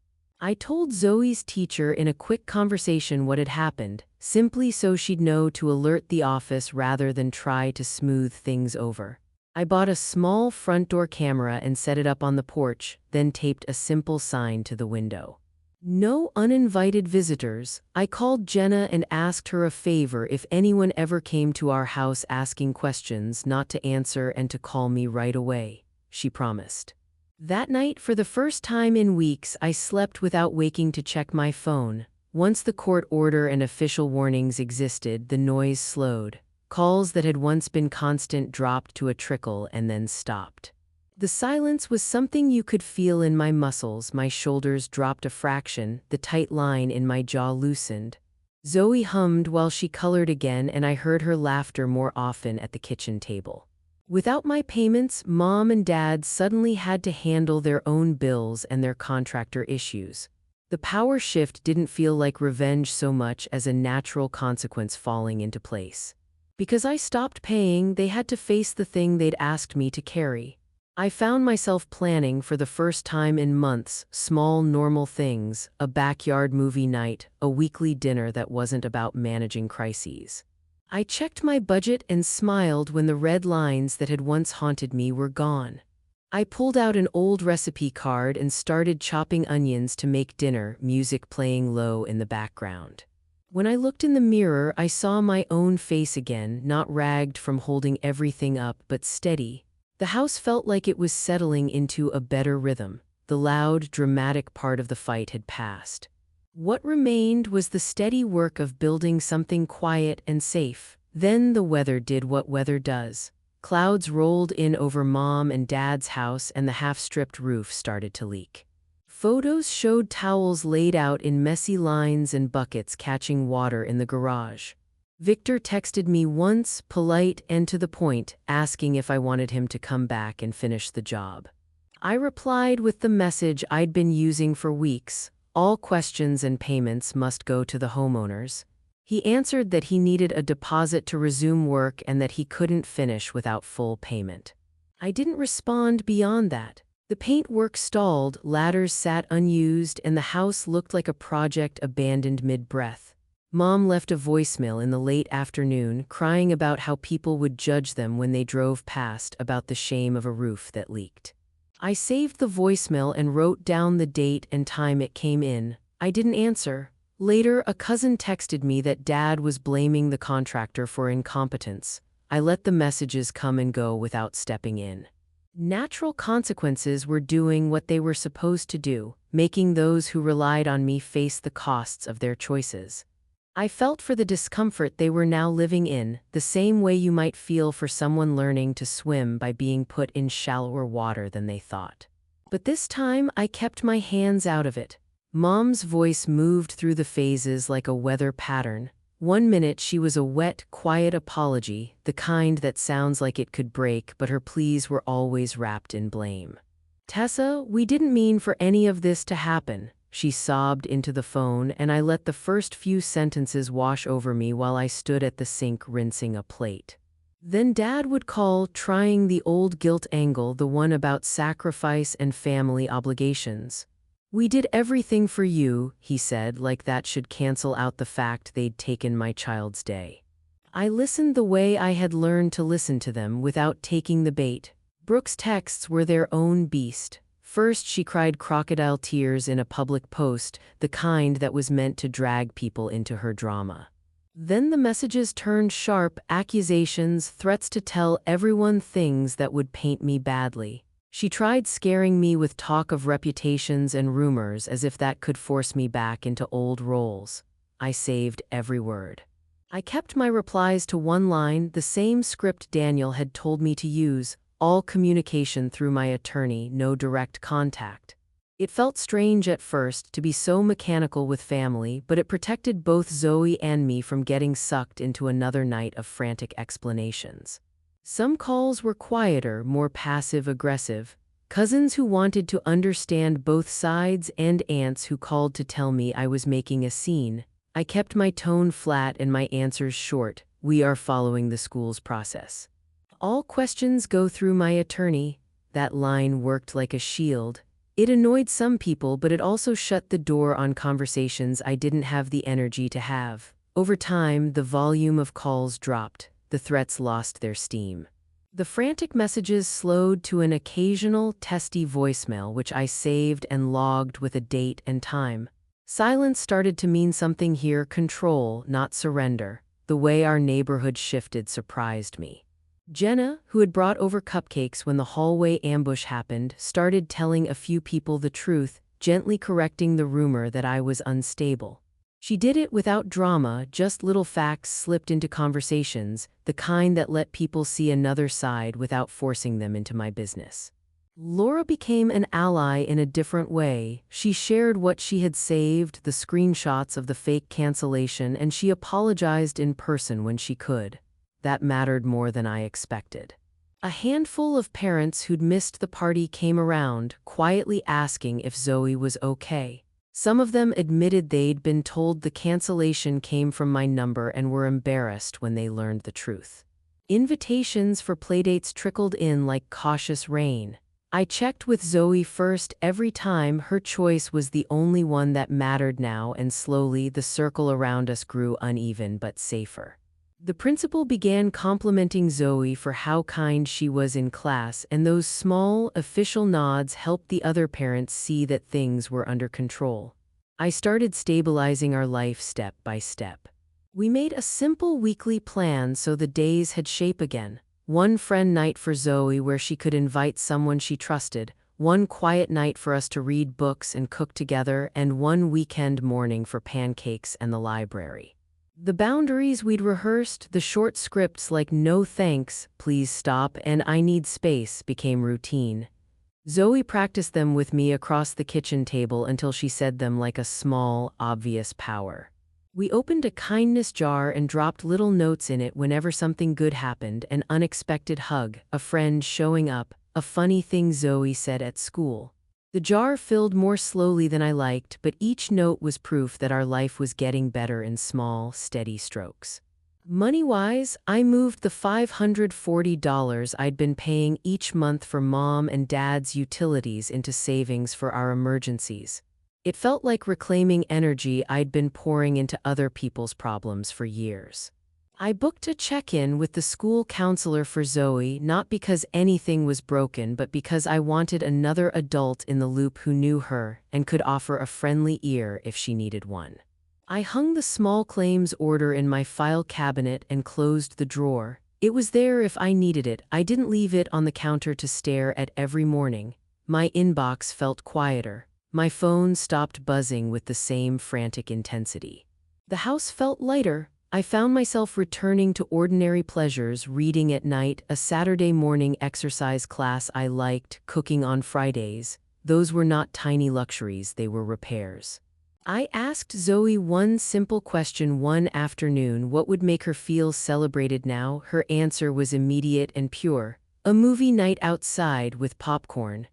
I told Zoe's teacher in a quick conversation what had happened, simply so she'd know to alert the office rather than try to smooth things over. I bought a small front door camera and set it up on the porch, then taped a simple sign to the window. No uninvited visitors. I called Jenna and asked her a favor if anyone ever came to our house asking questions not to answer and to call me right away. She promised. That night, for the first time in weeks, I slept without waking to check my phone. Once the court order and official warnings existed, the noise slowed. Calls that had once been constant dropped to a trickle and then stopped. The silence was something you could feel in my muscles. My shoulders dropped a fraction, the tight line in my jaw loosened. Zoe hummed while she colored again, and I heard her laughter more often at the kitchen table. Without my payments, Mom and Dad suddenly had to handle their own bills and their contractor issues. The power shift didn't feel like revenge so much as a natural consequence falling into place. Because I stopped paying, they had to face the thing they'd asked me to carry. I found myself planning for the first time in months, small normal things, a backyard movie night, a weekly dinner that wasn't about managing crises. I checked my budget and smiled when the red lines that had once haunted me were gone. I pulled out an old recipe card and started chopping onions to make dinner, music playing low in the background. When I looked in the mirror, I saw my own face again, not ragged from holding everything up, but steady. The house felt like it was settling into a better rhythm. The loud, dramatic part of the fight had passed. What remained was the steady work of building something quiet and safe. Then the weather did what weather does. Clouds rolled in over Mom and Dad's house and the half-stripped roof started to leak. Photos showed towels laid out in messy lines and buckets catching water in the garage. Victor texted me once, polite and to the point, asking if I wanted him to come back and finish the job. I replied with the message I'd been using for weeks: all questions and payments must go to the homeowners. He answered that he needed a deposit to resume work and that he couldn't finish without full payment. I didn't respond beyond that. The paint work stalled, ladders sat unused, and the house looked like a project abandoned mid-breath. Mom left a voicemail in the late afternoon, crying about how people would judge them when they drove past, about the shame of a roof that leaked. I saved the voicemail and wrote down the date and time it came in. I didn't answer. Later, a cousin texted me that Dad was blaming the contractor for incompetence. I let the messages come and go without stepping in. Natural consequences were doing what they were supposed to do, making those who relied on me face the costs of their choices. I felt for the discomfort they were now living in, the same way you might feel for someone learning to swim by being put in shallower water than they thought. But this time, I kept my hands out of it. Mom's voice moved through the phases like a weather pattern. One minute she was a wet, quiet apology, the kind that sounds like it could break, but her pleas were always wrapped in blame. "Tessa, we didn't mean for any of this to happen," she sobbed into the phone, and I let the first few sentences wash over me while I stood at the sink rinsing a plate. Then Dad would call, trying the old guilt angle, the one about sacrifice and family obligations. "We did everything for you," he said, like that should cancel out the fact they'd taken my child's day. I listened the way I had learned to listen to them, without taking the bait. Brooke's texts were their own beast. First, she cried crocodile tears in a public post, the kind that was meant to drag people into her drama. Then the messages turned sharp, accusations, threats to tell everyone things that would paint me badly. She tried scaring me with talk of reputations and rumors as if that could force me back into old roles. I saved every word. I kept my replies to one line, the same script Daniel had told me to use, all communication through my attorney, no direct contact. It felt strange at first to be so mechanical with family, but it protected both Zoe and me from getting sucked into another night of frantic explanations. Some calls were quieter, more passive-aggressive. Cousins who wanted to understand both sides and aunts who called to tell me I was making a scene. I kept my tone flat and my answers short. We are following the school's process. All questions go through my attorney. That line worked like a shield. It annoyed some people, but it also shut the door on conversations I didn't have the energy to have. Over time, the volume of calls dropped. The threats lost their steam. The frantic messages slowed to an occasional, testy voicemail which I saved and logged with a date and time. Silence started to mean something here, control, not surrender. The way our neighborhood shifted surprised me. Jenna, who had brought over cupcakes when the hallway ambush happened, started telling a few people the truth, gently correcting the rumor that I was unstable. She did it without drama, just little facts slipped into conversations, the kind that let people see another side without forcing them into my business. Laura became an ally in a different way. She shared what she had saved, the screenshots of the fake cancellation, and she apologized in person when she could. That mattered more than I expected. A handful of parents who'd missed the party came around, quietly asking if Zoe was okay. Some of them admitted they'd been told the cancellation came from my number and were embarrassed when they learned the truth. Invitations for playdates trickled in like cautious rain. I checked with Zoe first every time. Her choice was the only one that mattered now, and slowly the circle around us grew uneven but safer. The principal began complimenting Zoe for how kind she was in class, and those small, official nods helped the other parents see that things were under control. I started stabilizing our life step by step. We made a simple weekly plan so the days had shape again. One friend night for Zoe where she could invite someone she trusted, one quiet night for us to read books and cook together, and one weekend morning for pancakes and the library. The boundaries we'd rehearsed, the short scripts like "no thanks," "please stop," and "I need space," became routine. Zoe practiced them with me across the kitchen table until she said them like a small, obvious power. We opened a kindness jar and dropped little notes in it whenever something good happened: an unexpected hug, a friend showing up, a funny thing Zoe said at school. The jar filled more slowly than I liked, but each note was proof that our life was getting better in small, steady strokes. Money-wise, I moved the $540 I'd been paying each month for Mom and Dad's utilities into savings for our emergencies. It felt like reclaiming energy I'd been pouring into other people's problems for years. I booked a check-in with the school counselor for Zoe, not because anything was broken, but because I wanted another adult in the loop who knew her and could offer a friendly ear if she needed one. I hung the small claims order in my file cabinet and closed the drawer. It was there if I needed it. I didn't leave it on the counter to stare at every morning. My inbox felt quieter. My phone stopped buzzing with the same frantic intensity. The house felt lighter. I found myself returning to ordinary pleasures: reading at night, a Saturday morning exercise class I liked, cooking on Fridays. Those were not tiny luxuries, they were repairs. I asked Zoe one simple question one afternoon: what would make her feel celebrated now? Her answer was immediate and pure: a movie night outside with popcorn.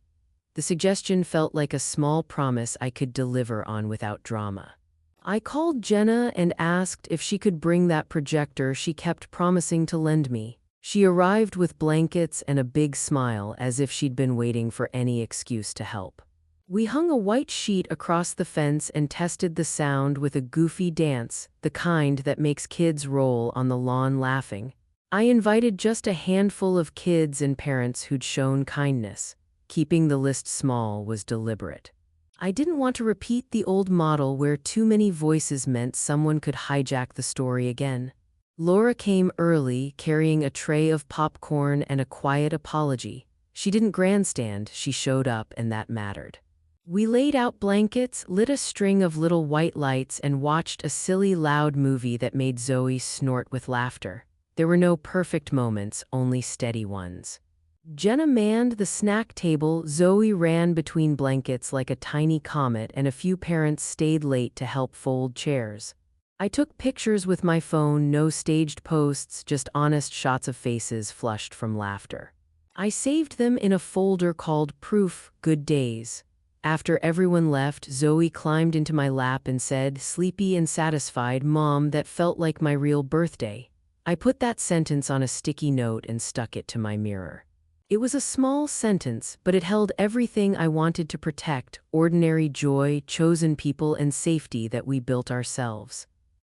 The suggestion felt like a small promise I could deliver on without drama. I called Jenna and asked if she could bring that projector she kept promising to lend me. She arrived with blankets and a big smile, as if she'd been waiting for any excuse to help. We hung a white sheet across the fence and tested the sound with a goofy dance, the kind that makes kids roll on the lawn laughing. I invited just a handful of kids and parents who'd shown kindness. Keeping the list small was deliberate. I didn't want to repeat the old model where too many voices meant someone could hijack the story again. Laura came early, carrying a tray of popcorn and a quiet apology. She didn't grandstand, she showed up, and that mattered. We laid out blankets, lit a string of little white lights, and watched a silly, loud movie that made Zoe snort with laughter. There were no perfect moments, only steady ones. Jenna manned the snack table, Zoe ran between blankets like a tiny comet, and a few parents stayed late to help fold chairs. I took pictures with my phone, no staged posts, just honest shots of faces flushed from laughter. I saved them in a folder called Proof, Good Days. After everyone left, Zoe climbed into my lap and said, sleepy and satisfied, "Mom, that felt like my real birthday." I put that sentence on a sticky note and stuck it to my mirror. It was a small sentence, but it held everything I wanted to protect: ordinary joy, chosen people, and safety that we built ourselves.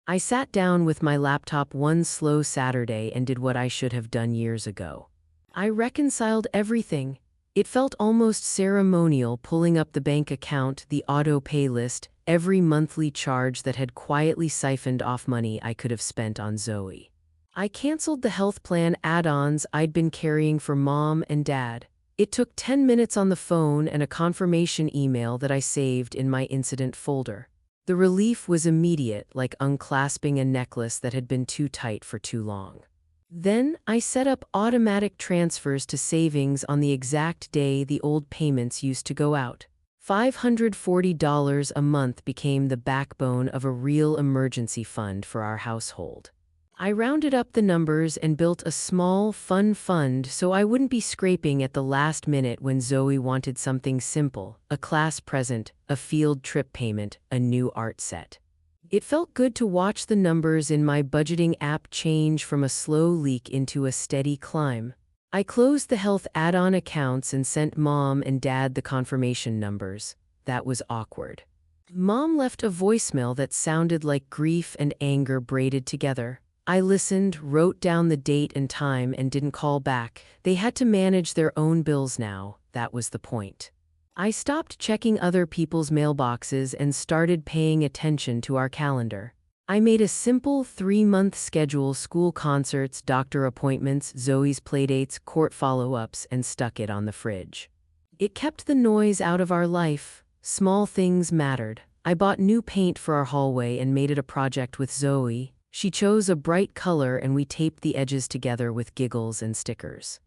I sat down with my laptop one slow Saturday and did what I should have done years ago. I reconciled everything. It felt almost ceremonial, pulling up the bank account, the auto-pay list, every monthly charge that had quietly siphoned off money I could have spent on Zoe. I canceled the health plan add-ons I'd been carrying for Mom and Dad. It took 10 minutes on the phone and a confirmation email that I saved in my incident folder. The relief was immediate, like unclasping a necklace that had been too tight for too long. Then I set up automatic transfers to savings on the exact day the old payments used to go out. $540 a month became the backbone of a real emergency fund for our household. I rounded up the numbers and built a small, fun fund so I wouldn't be scraping at the last minute when Zoe wanted something simple: a class present, a field trip payment, a new art set. It felt good to watch the numbers in my budgeting app change from a slow leak into a steady climb. I closed the health add-on accounts and sent Mom and Dad the confirmation numbers. That was awkward. Mom left a voicemail that sounded like grief and anger braided together. I listened, wrote down the date and time, and didn't call back. They had to manage their own bills now. That was the point. I stopped checking other people's mailboxes and started paying attention to our calendar. I made a simple 3-month schedule: school concerts, doctor appointments, Zoe's playdates, court follow-ups, and stuck it on the fridge. It kept the noise out of our life. Small things mattered. I bought new paint for our hallway and made it a project with Zoe. She chose a bright color and we taped the edges together with giggles and stickers.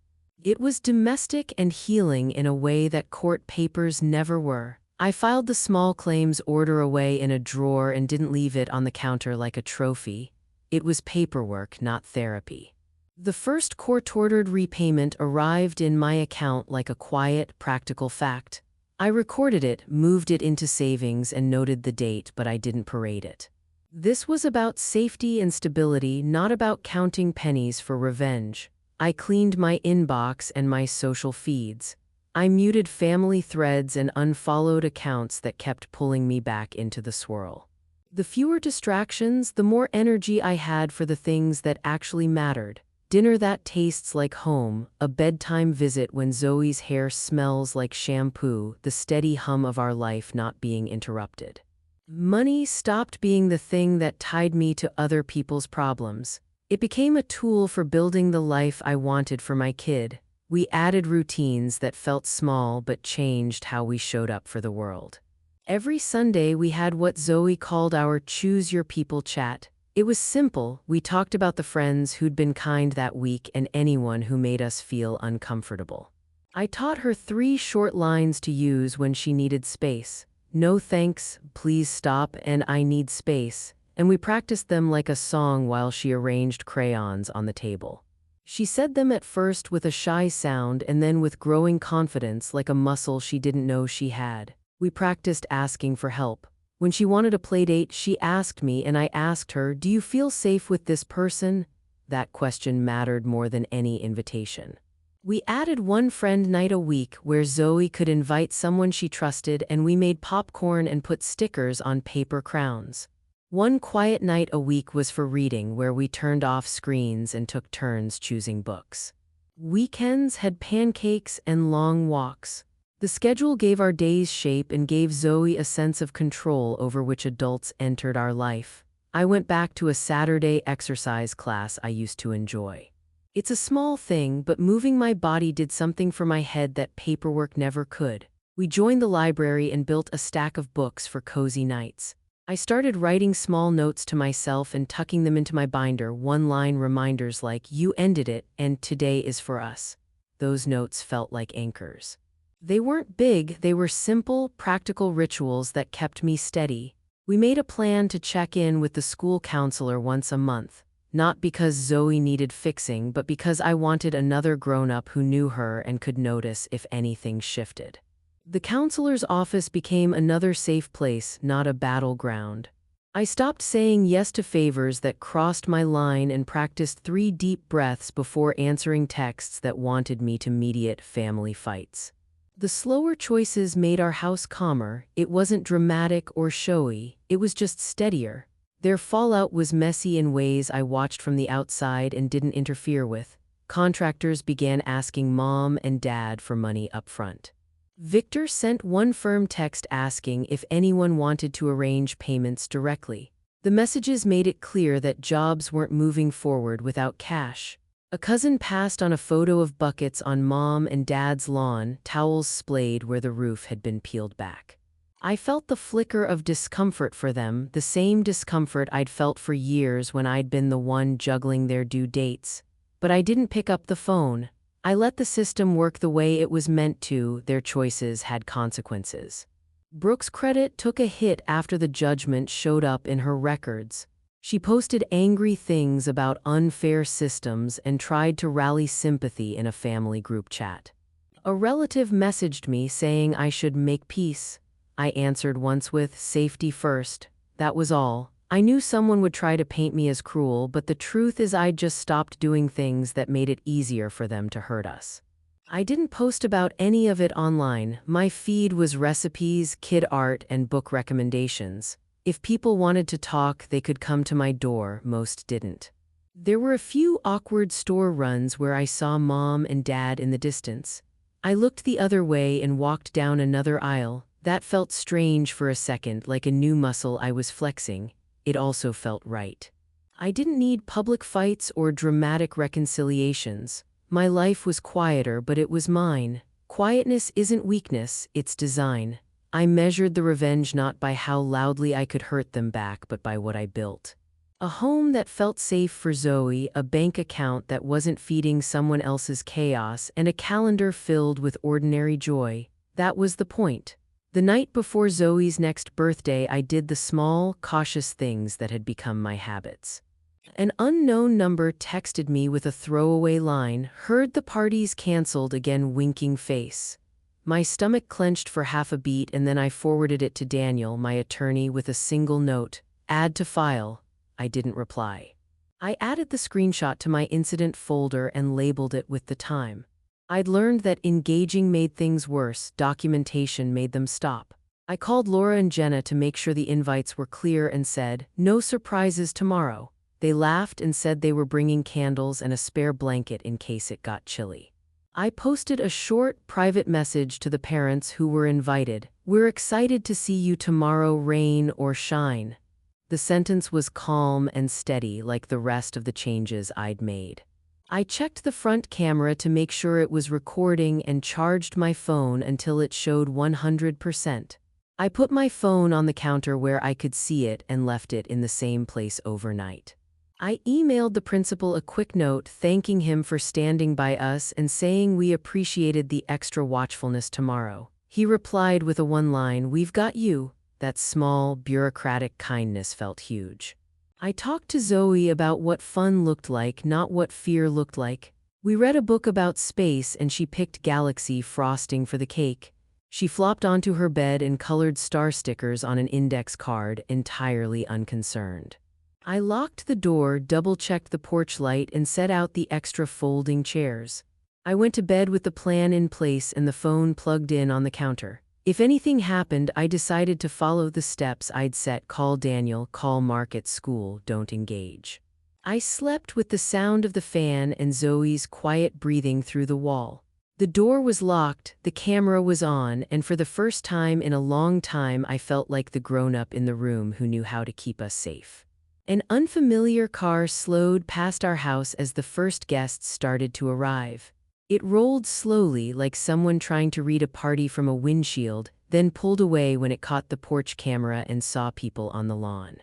It was domestic and healing in a way that court papers never were. I filed the small claims order away in a drawer and didn't leave it on the counter like a trophy. It was paperwork, not therapy. The first court-ordered repayment arrived in my account like a quiet, practical fact. I recorded it, moved it into savings, and noted the date, but I didn't parade it. This was about safety and stability, not about counting pennies for revenge. I cleaned my inbox and my social feeds. I muted family threads and unfollowed accounts that kept pulling me back into the swirl. The fewer distractions, the more energy I had for the things that actually mattered. Dinner that tastes like home, a bedtime visit when Zoe's hair smells like shampoo, the steady hum of our life not being interrupted. Money stopped being the thing that tied me to other people's problems. It became a tool for building the life I wanted for my kid. We added routines that felt small but changed how we showed up for the world. Every Sunday we had what Zoe called our Choose Your People chat. It was simple. We talked about the friends who'd been kind that week and anyone who made us feel uncomfortable. I taught her 3 short lines to use when she needed space: "No thanks," "Please stop," and "I need space." And we practiced them like a song while she arranged crayons on the table. She said them at first with a shy sound and then with growing confidence, like a muscle she didn't know she had. We practiced asking for help. When she wanted a playdate, she asked me and I asked her, "Do you feel safe with this person?" That question mattered more than any invitation. We added one friend night a week where Zoe could invite someone she trusted, and we made popcorn and put stickers on paper crowns. One quiet night a week was for reading, where we turned off screens and took turns choosing books. Weekends had pancakes and long walks. The schedule gave our days shape and gave Zoe a sense of control over which adults entered our life. I went back to a Saturday exercise class I used to enjoy. It's a small thing, but moving my body did something for my head that paperwork never could. We joined the library and built a stack of books for cozy nights. I started writing small notes to myself and tucking them into my binder, one-line reminders like, "You ended it, and today is for us." Those notes felt like anchors. They weren't big, they were simple, practical rituals that kept me steady. We made a plan to check in with the school counselor once a month, not because Zoe needed fixing, but because I wanted another grown-up who knew her and could notice if anything shifted. The counselor's office became another safe place, not a battleground. I stopped saying yes to favors that crossed my line and practiced 3 deep breaths before answering texts that wanted me to mediate family fights. The slower choices made our house calmer. It wasn't dramatic or showy, it was just steadier. Their fallout was messy in ways I watched from the outside and didn't interfere with. Contractors began asking mom and dad for money up front. Victor sent one firm text asking if anyone wanted to arrange payments directly. The messages made it clear that jobs weren't moving forward without cash. A cousin passed on a photo of buckets on mom and dad's lawn, towels splayed where the roof had been peeled back. I felt the flicker of discomfort for them, the same discomfort I'd felt for years when I'd been the one juggling their due dates. But I didn't pick up the phone. I let the system work the way it was meant to. Their choices had consequences. Brooke's credit took a hit after the judgment showed up in her records. She posted angry things about unfair systems and tried to rally sympathy in a family group chat. A relative messaged me saying I should make peace. I answered once with, "Safety first." That was all. I knew someone would try to paint me as cruel, but the truth is I'd just stopped doing things that made it easier for them to hurt us. I didn't post about any of it online. My feed was recipes, kid art, and book recommendations. If people wanted to talk, they could come to my door. Most didn't. There were a few awkward store runs where I saw mom and dad in the distance. I looked the other way and walked down another aisle. That felt strange for a second, like a new muscle I was flexing. It also felt right. I didn't need public fights or dramatic reconciliations. My life was quieter, but it was mine. Quietness isn't weakness, it's design. I measured the revenge not by how loudly I could hurt them back, but by what I built. A home that felt safe for Zoe, a bank account that wasn't feeding someone else's chaos, and a calendar filled with ordinary joy. That was the point. The night before Zoe's next birthday, I did the small, cautious things that had become my habits. An unknown number texted me with a throwaway line, "Heard the party's canceled again," winking face. My stomach clenched for half a beat, and then I forwarded it to Daniel, my attorney, with a single note, "Add to file." I didn't reply. I added the screenshot to my incident folder and labeled it with the time. I'd learned that engaging made things worse, documentation made them stop. I called Laura and Jenna to make sure the invites were clear and said, "No surprises tomorrow." They laughed and said they were bringing candles and a spare blanket in case it got chilly. I posted a short, private message to the parents who were invited. "We're excited to see you tomorrow, rain or shine." The sentence was calm and steady, like the rest of the changes I'd made. I checked the front camera to make sure it was recording and charged my phone until it showed 100%. I put my phone on the counter where I could see it and left it in the same place overnight. I emailed the principal a quick note thanking him for standing by us and saying we appreciated the extra watchfulness tomorrow. He replied with a one-line, "We've got you." That small, bureaucratic kindness felt huge. I talked to Zoe about what fun looked like, not what fear looked like. We read a book about space and she picked galaxy frosting for the cake. She flopped onto her bed and colored star stickers on an index card, entirely unconcerned. I locked the door, double-checked the porch light, and set out the extra folding chairs. I went to bed with the plan in place and the phone plugged in on the counter. If anything happened, I decided to follow the steps I'd set: call Daniel, call Mark at school, don't engage. I slept with the sound of the fan and Zoe's quiet breathing through the wall. The door was locked, the camera was on, and for the first time in a long time I felt like the grown-up in the room who knew how to keep us safe. An unfamiliar car slowed past our house as the first guests started to arrive. It rolled slowly like someone trying to read a party from a windshield, then pulled away when it caught the porch camera and saw people on the lawn.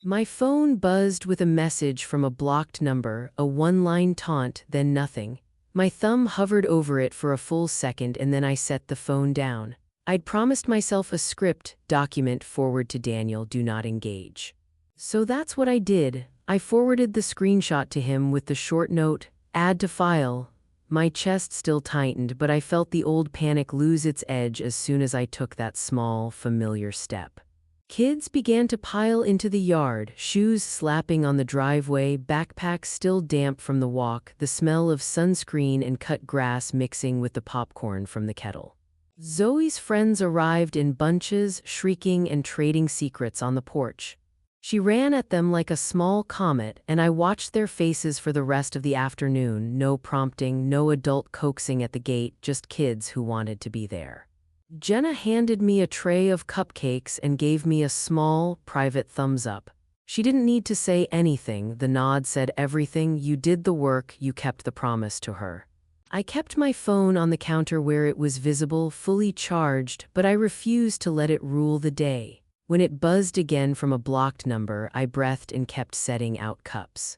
My phone buzzed with a message from a blocked number, a one-line taunt, then nothing. My thumb hovered over it for a full second and then I set the phone down. I'd promised myself a script, document, forward to Daniel, do not engage. So that's what I did. I forwarded the screenshot to him with the short note, add to file. My chest still tightened, but I felt the old panic lose its edge as soon as I took that small, familiar step. Kids began to pile into the yard, shoes slapping on the driveway, backpacks still damp from the walk, the smell of sunscreen and cut grass mixing with the popcorn from the kettle. Zoe's friends arrived in bunches, shrieking and trading secrets on the porch. She ran at them like a small comet, and I watched their faces for the rest of the afternoon. No prompting, no adult coaxing at the gate, just kids who wanted to be there. Jenna handed me a tray of cupcakes and gave me a small, private thumbs up. She didn't need to say anything, the nod said everything. You did the work, you kept the promise to her. I kept my phone on the counter where it was visible, fully charged, but I refused to let it rule the day. When it buzzed again from a blocked number, I breathed and kept setting out cups.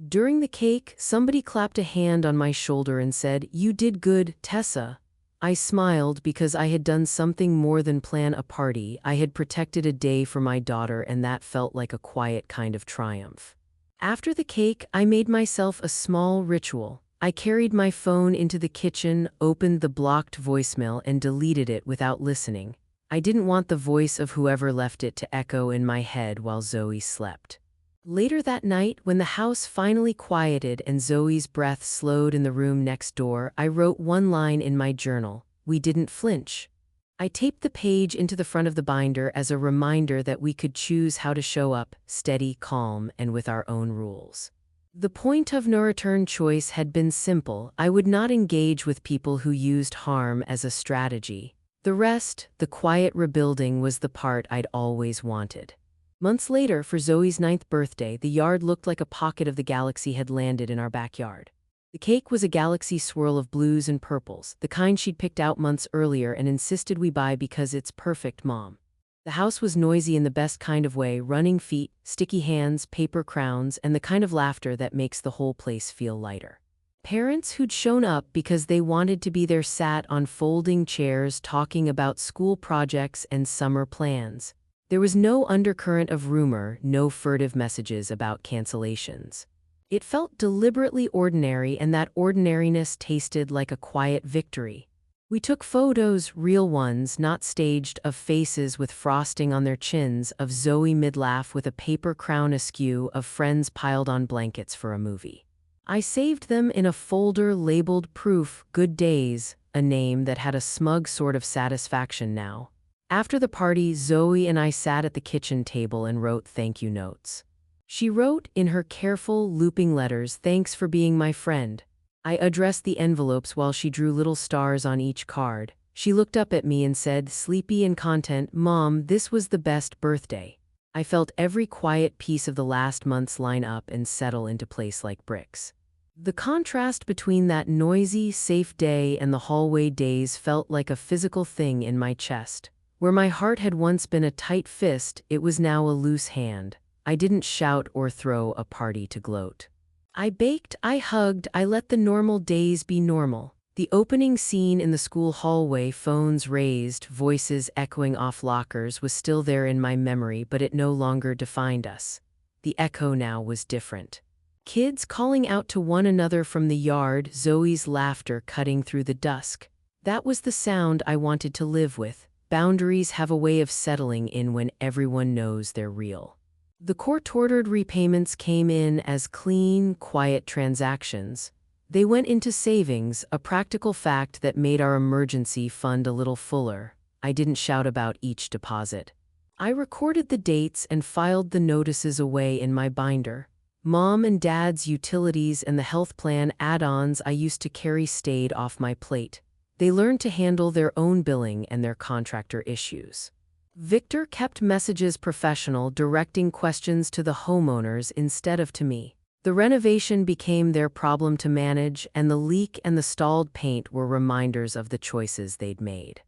During the cake, somebody clapped a hand on my shoulder and said, "You did good, Tessa." I smiled because I had done something more than plan a party. I had protected a day for my daughter, and that felt like a quiet kind of triumph. After the cake, I made myself a small ritual. I carried my phone into the kitchen, opened the blocked voicemail, and deleted it without listening. I didn't want the voice of whoever left it to echo in my head while Zoe slept. Later that night, when the house finally quieted and Zoe's breath slowed in the room next door, I wrote one line in my journal: "We didn't flinch." I taped the page into the front of the binder as a reminder that we could choose how to show up, steady, calm, and with our own rules. The point of no return choice had been simple. I would not engage with people who used harm as a strategy. The rest, the quiet rebuilding, was the part I'd always wanted. Months later, for Zoe's 9th birthday, the yard looked like a pocket of the galaxy had landed in our backyard. The cake was a galaxy swirl of blues and purples, the kind she'd picked out months earlier and insisted we buy because it's perfect, Mom. The house was noisy in the best kind of way, running feet, sticky hands, paper crowns, and the kind of laughter that makes the whole place feel lighter. Parents who'd shown up because they wanted to be there sat on folding chairs talking about school projects and summer plans. There was no undercurrent of rumor, no furtive messages about cancellations. It felt deliberately ordinary, and that ordinariness tasted like a quiet victory. We took photos, real ones, not staged, of faces with frosting on their chins, of Zoe mid-laugh with a paper crown askew, of friends piled on blankets for a movie. I saved them in a folder labeled Proof, Good Days, a name that had a smug sort of satisfaction now. After the party, Zoe and I sat at the kitchen table and wrote thank you notes. She wrote, in her careful, looping letters, "Thanks for being my friend." I addressed the envelopes while she drew little stars on each card. She looked up at me and said, sleepy and content, "Mom, this was the best birthday." I felt every quiet piece of the last months line up and settle into place like bricks. The contrast between that noisy, safe day and the hallway days felt like a physical thing in my chest. Where my heart had once been a tight fist, it was now a loose hand. I didn't shout or throw a party to gloat. I baked, I hugged, I let the normal days be normal. The opening scene in the school hallway, phones raised, voices echoing off lockers, was still there in my memory, but it no longer defined us. The echo now was different. Kids calling out to one another from the yard, Zoe's laughter cutting through the dusk. That was the sound I wanted to live with. Boundaries have a way of settling in when everyone knows they're real. The court-ordered repayments came in as clean, quiet transactions. They went into savings, a practical fact that made our emergency fund a little fuller. I didn't shout about each deposit. I recorded the dates and filed the notices away in my binder. Mom and Dad's utilities and the health plan add-ons I used to carry stayed off my plate. They learned to handle their own billing and their contractor issues. Victor kept messages professional, directing questions to the homeowners instead of to me. The renovation became their problem to manage, and the leak and the stalled paint were reminders of the choices they'd made.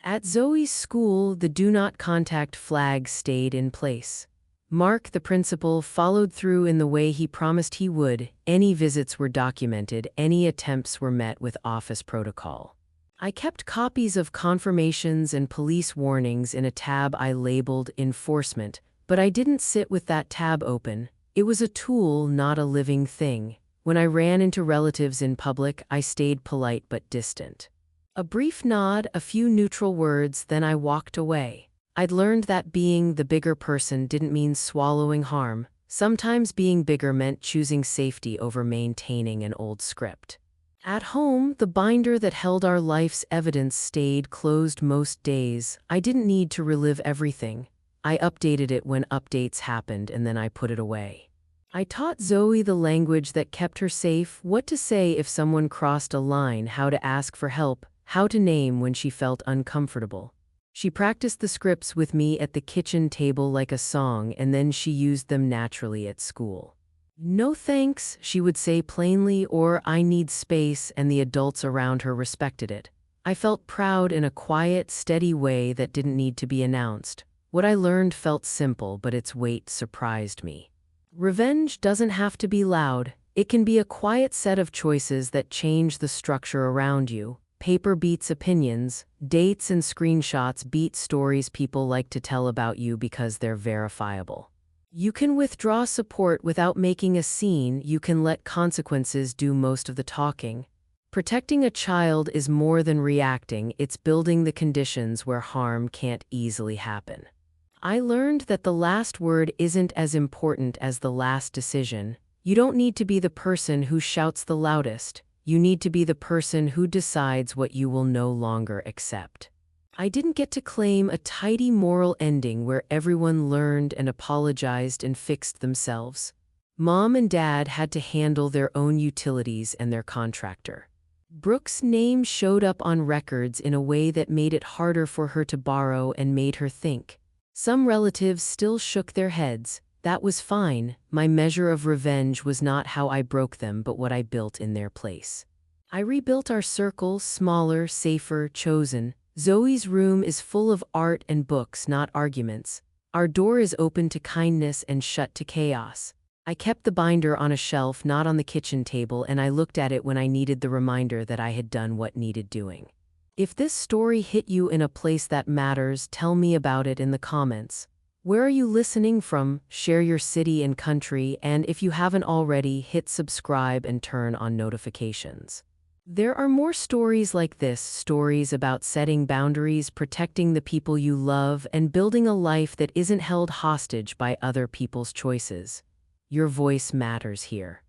At Zoe's school, the do not contact flag stayed in place. Mark, the principal, followed through in the way he promised he would. Any visits were documented, any attempts were met with office protocol. I kept copies of confirmations and police warnings in a tab I labeled Enforcement, but I didn't sit with that tab open. It was a tool, not a living thing. When I ran into relatives in public, I stayed polite but distant. A brief nod, a few neutral words, then I walked away. I'd learned that being the bigger person didn't mean swallowing harm. Sometimes being bigger meant choosing safety over maintaining an old script. At home, the binder that held our life's evidence stayed closed most days. I didn't need to relive everything. I updated it when updates happened, and then I put it away. I taught Zoe the language that kept her safe, what to say if someone crossed a line, how to ask for help, how to name when she felt uncomfortable. She practiced the scripts with me at the kitchen table like a song, and then she used them naturally at school. "No thanks," she would say plainly, or "I need space," and the adults around her respected it. I felt proud in a quiet, steady way that didn't need to be announced. What I learned felt simple, but its weight surprised me. Revenge doesn't have to be loud. It can be a quiet set of choices that change the structure around you. Paper beats opinions, dates and screenshots beat stories people like to tell about you because they're verifiable. You can withdraw support without making a scene. You can let consequences do most of the talking. Protecting a child is more than reacting, it's building the conditions where harm can't easily happen. I learned that the last word isn't as important as the last decision. You don't need to be the person who shouts the loudest. You need to be the person who decides what you will no longer accept. I didn't get to claim a tidy moral ending where everyone learned and apologized and fixed themselves. Mom and Dad had to handle their own utilities and their contractor. Brooke's name showed up on records in a way that made it harder for her to borrow and made her think. Some relatives still shook their heads. That was fine. My measure of revenge was not how I broke them, but what I built in their place. I rebuilt our circle, smaller, safer, chosen. Zoe's room is full of art and books, not arguments. Our door is open to kindness and shut to chaos. I kept the binder on a shelf, not on the kitchen table, and I looked at it when I needed the reminder that I had done what needed doing. If this story hit you in a place that matters, tell me about it in the comments. Where are you listening from? Share your city and country, and if you haven't already, hit subscribe and turn on notifications. There are more stories like this, stories about setting boundaries, protecting the people you love, and building a life that isn't held hostage by other people's choices. Your voice matters here.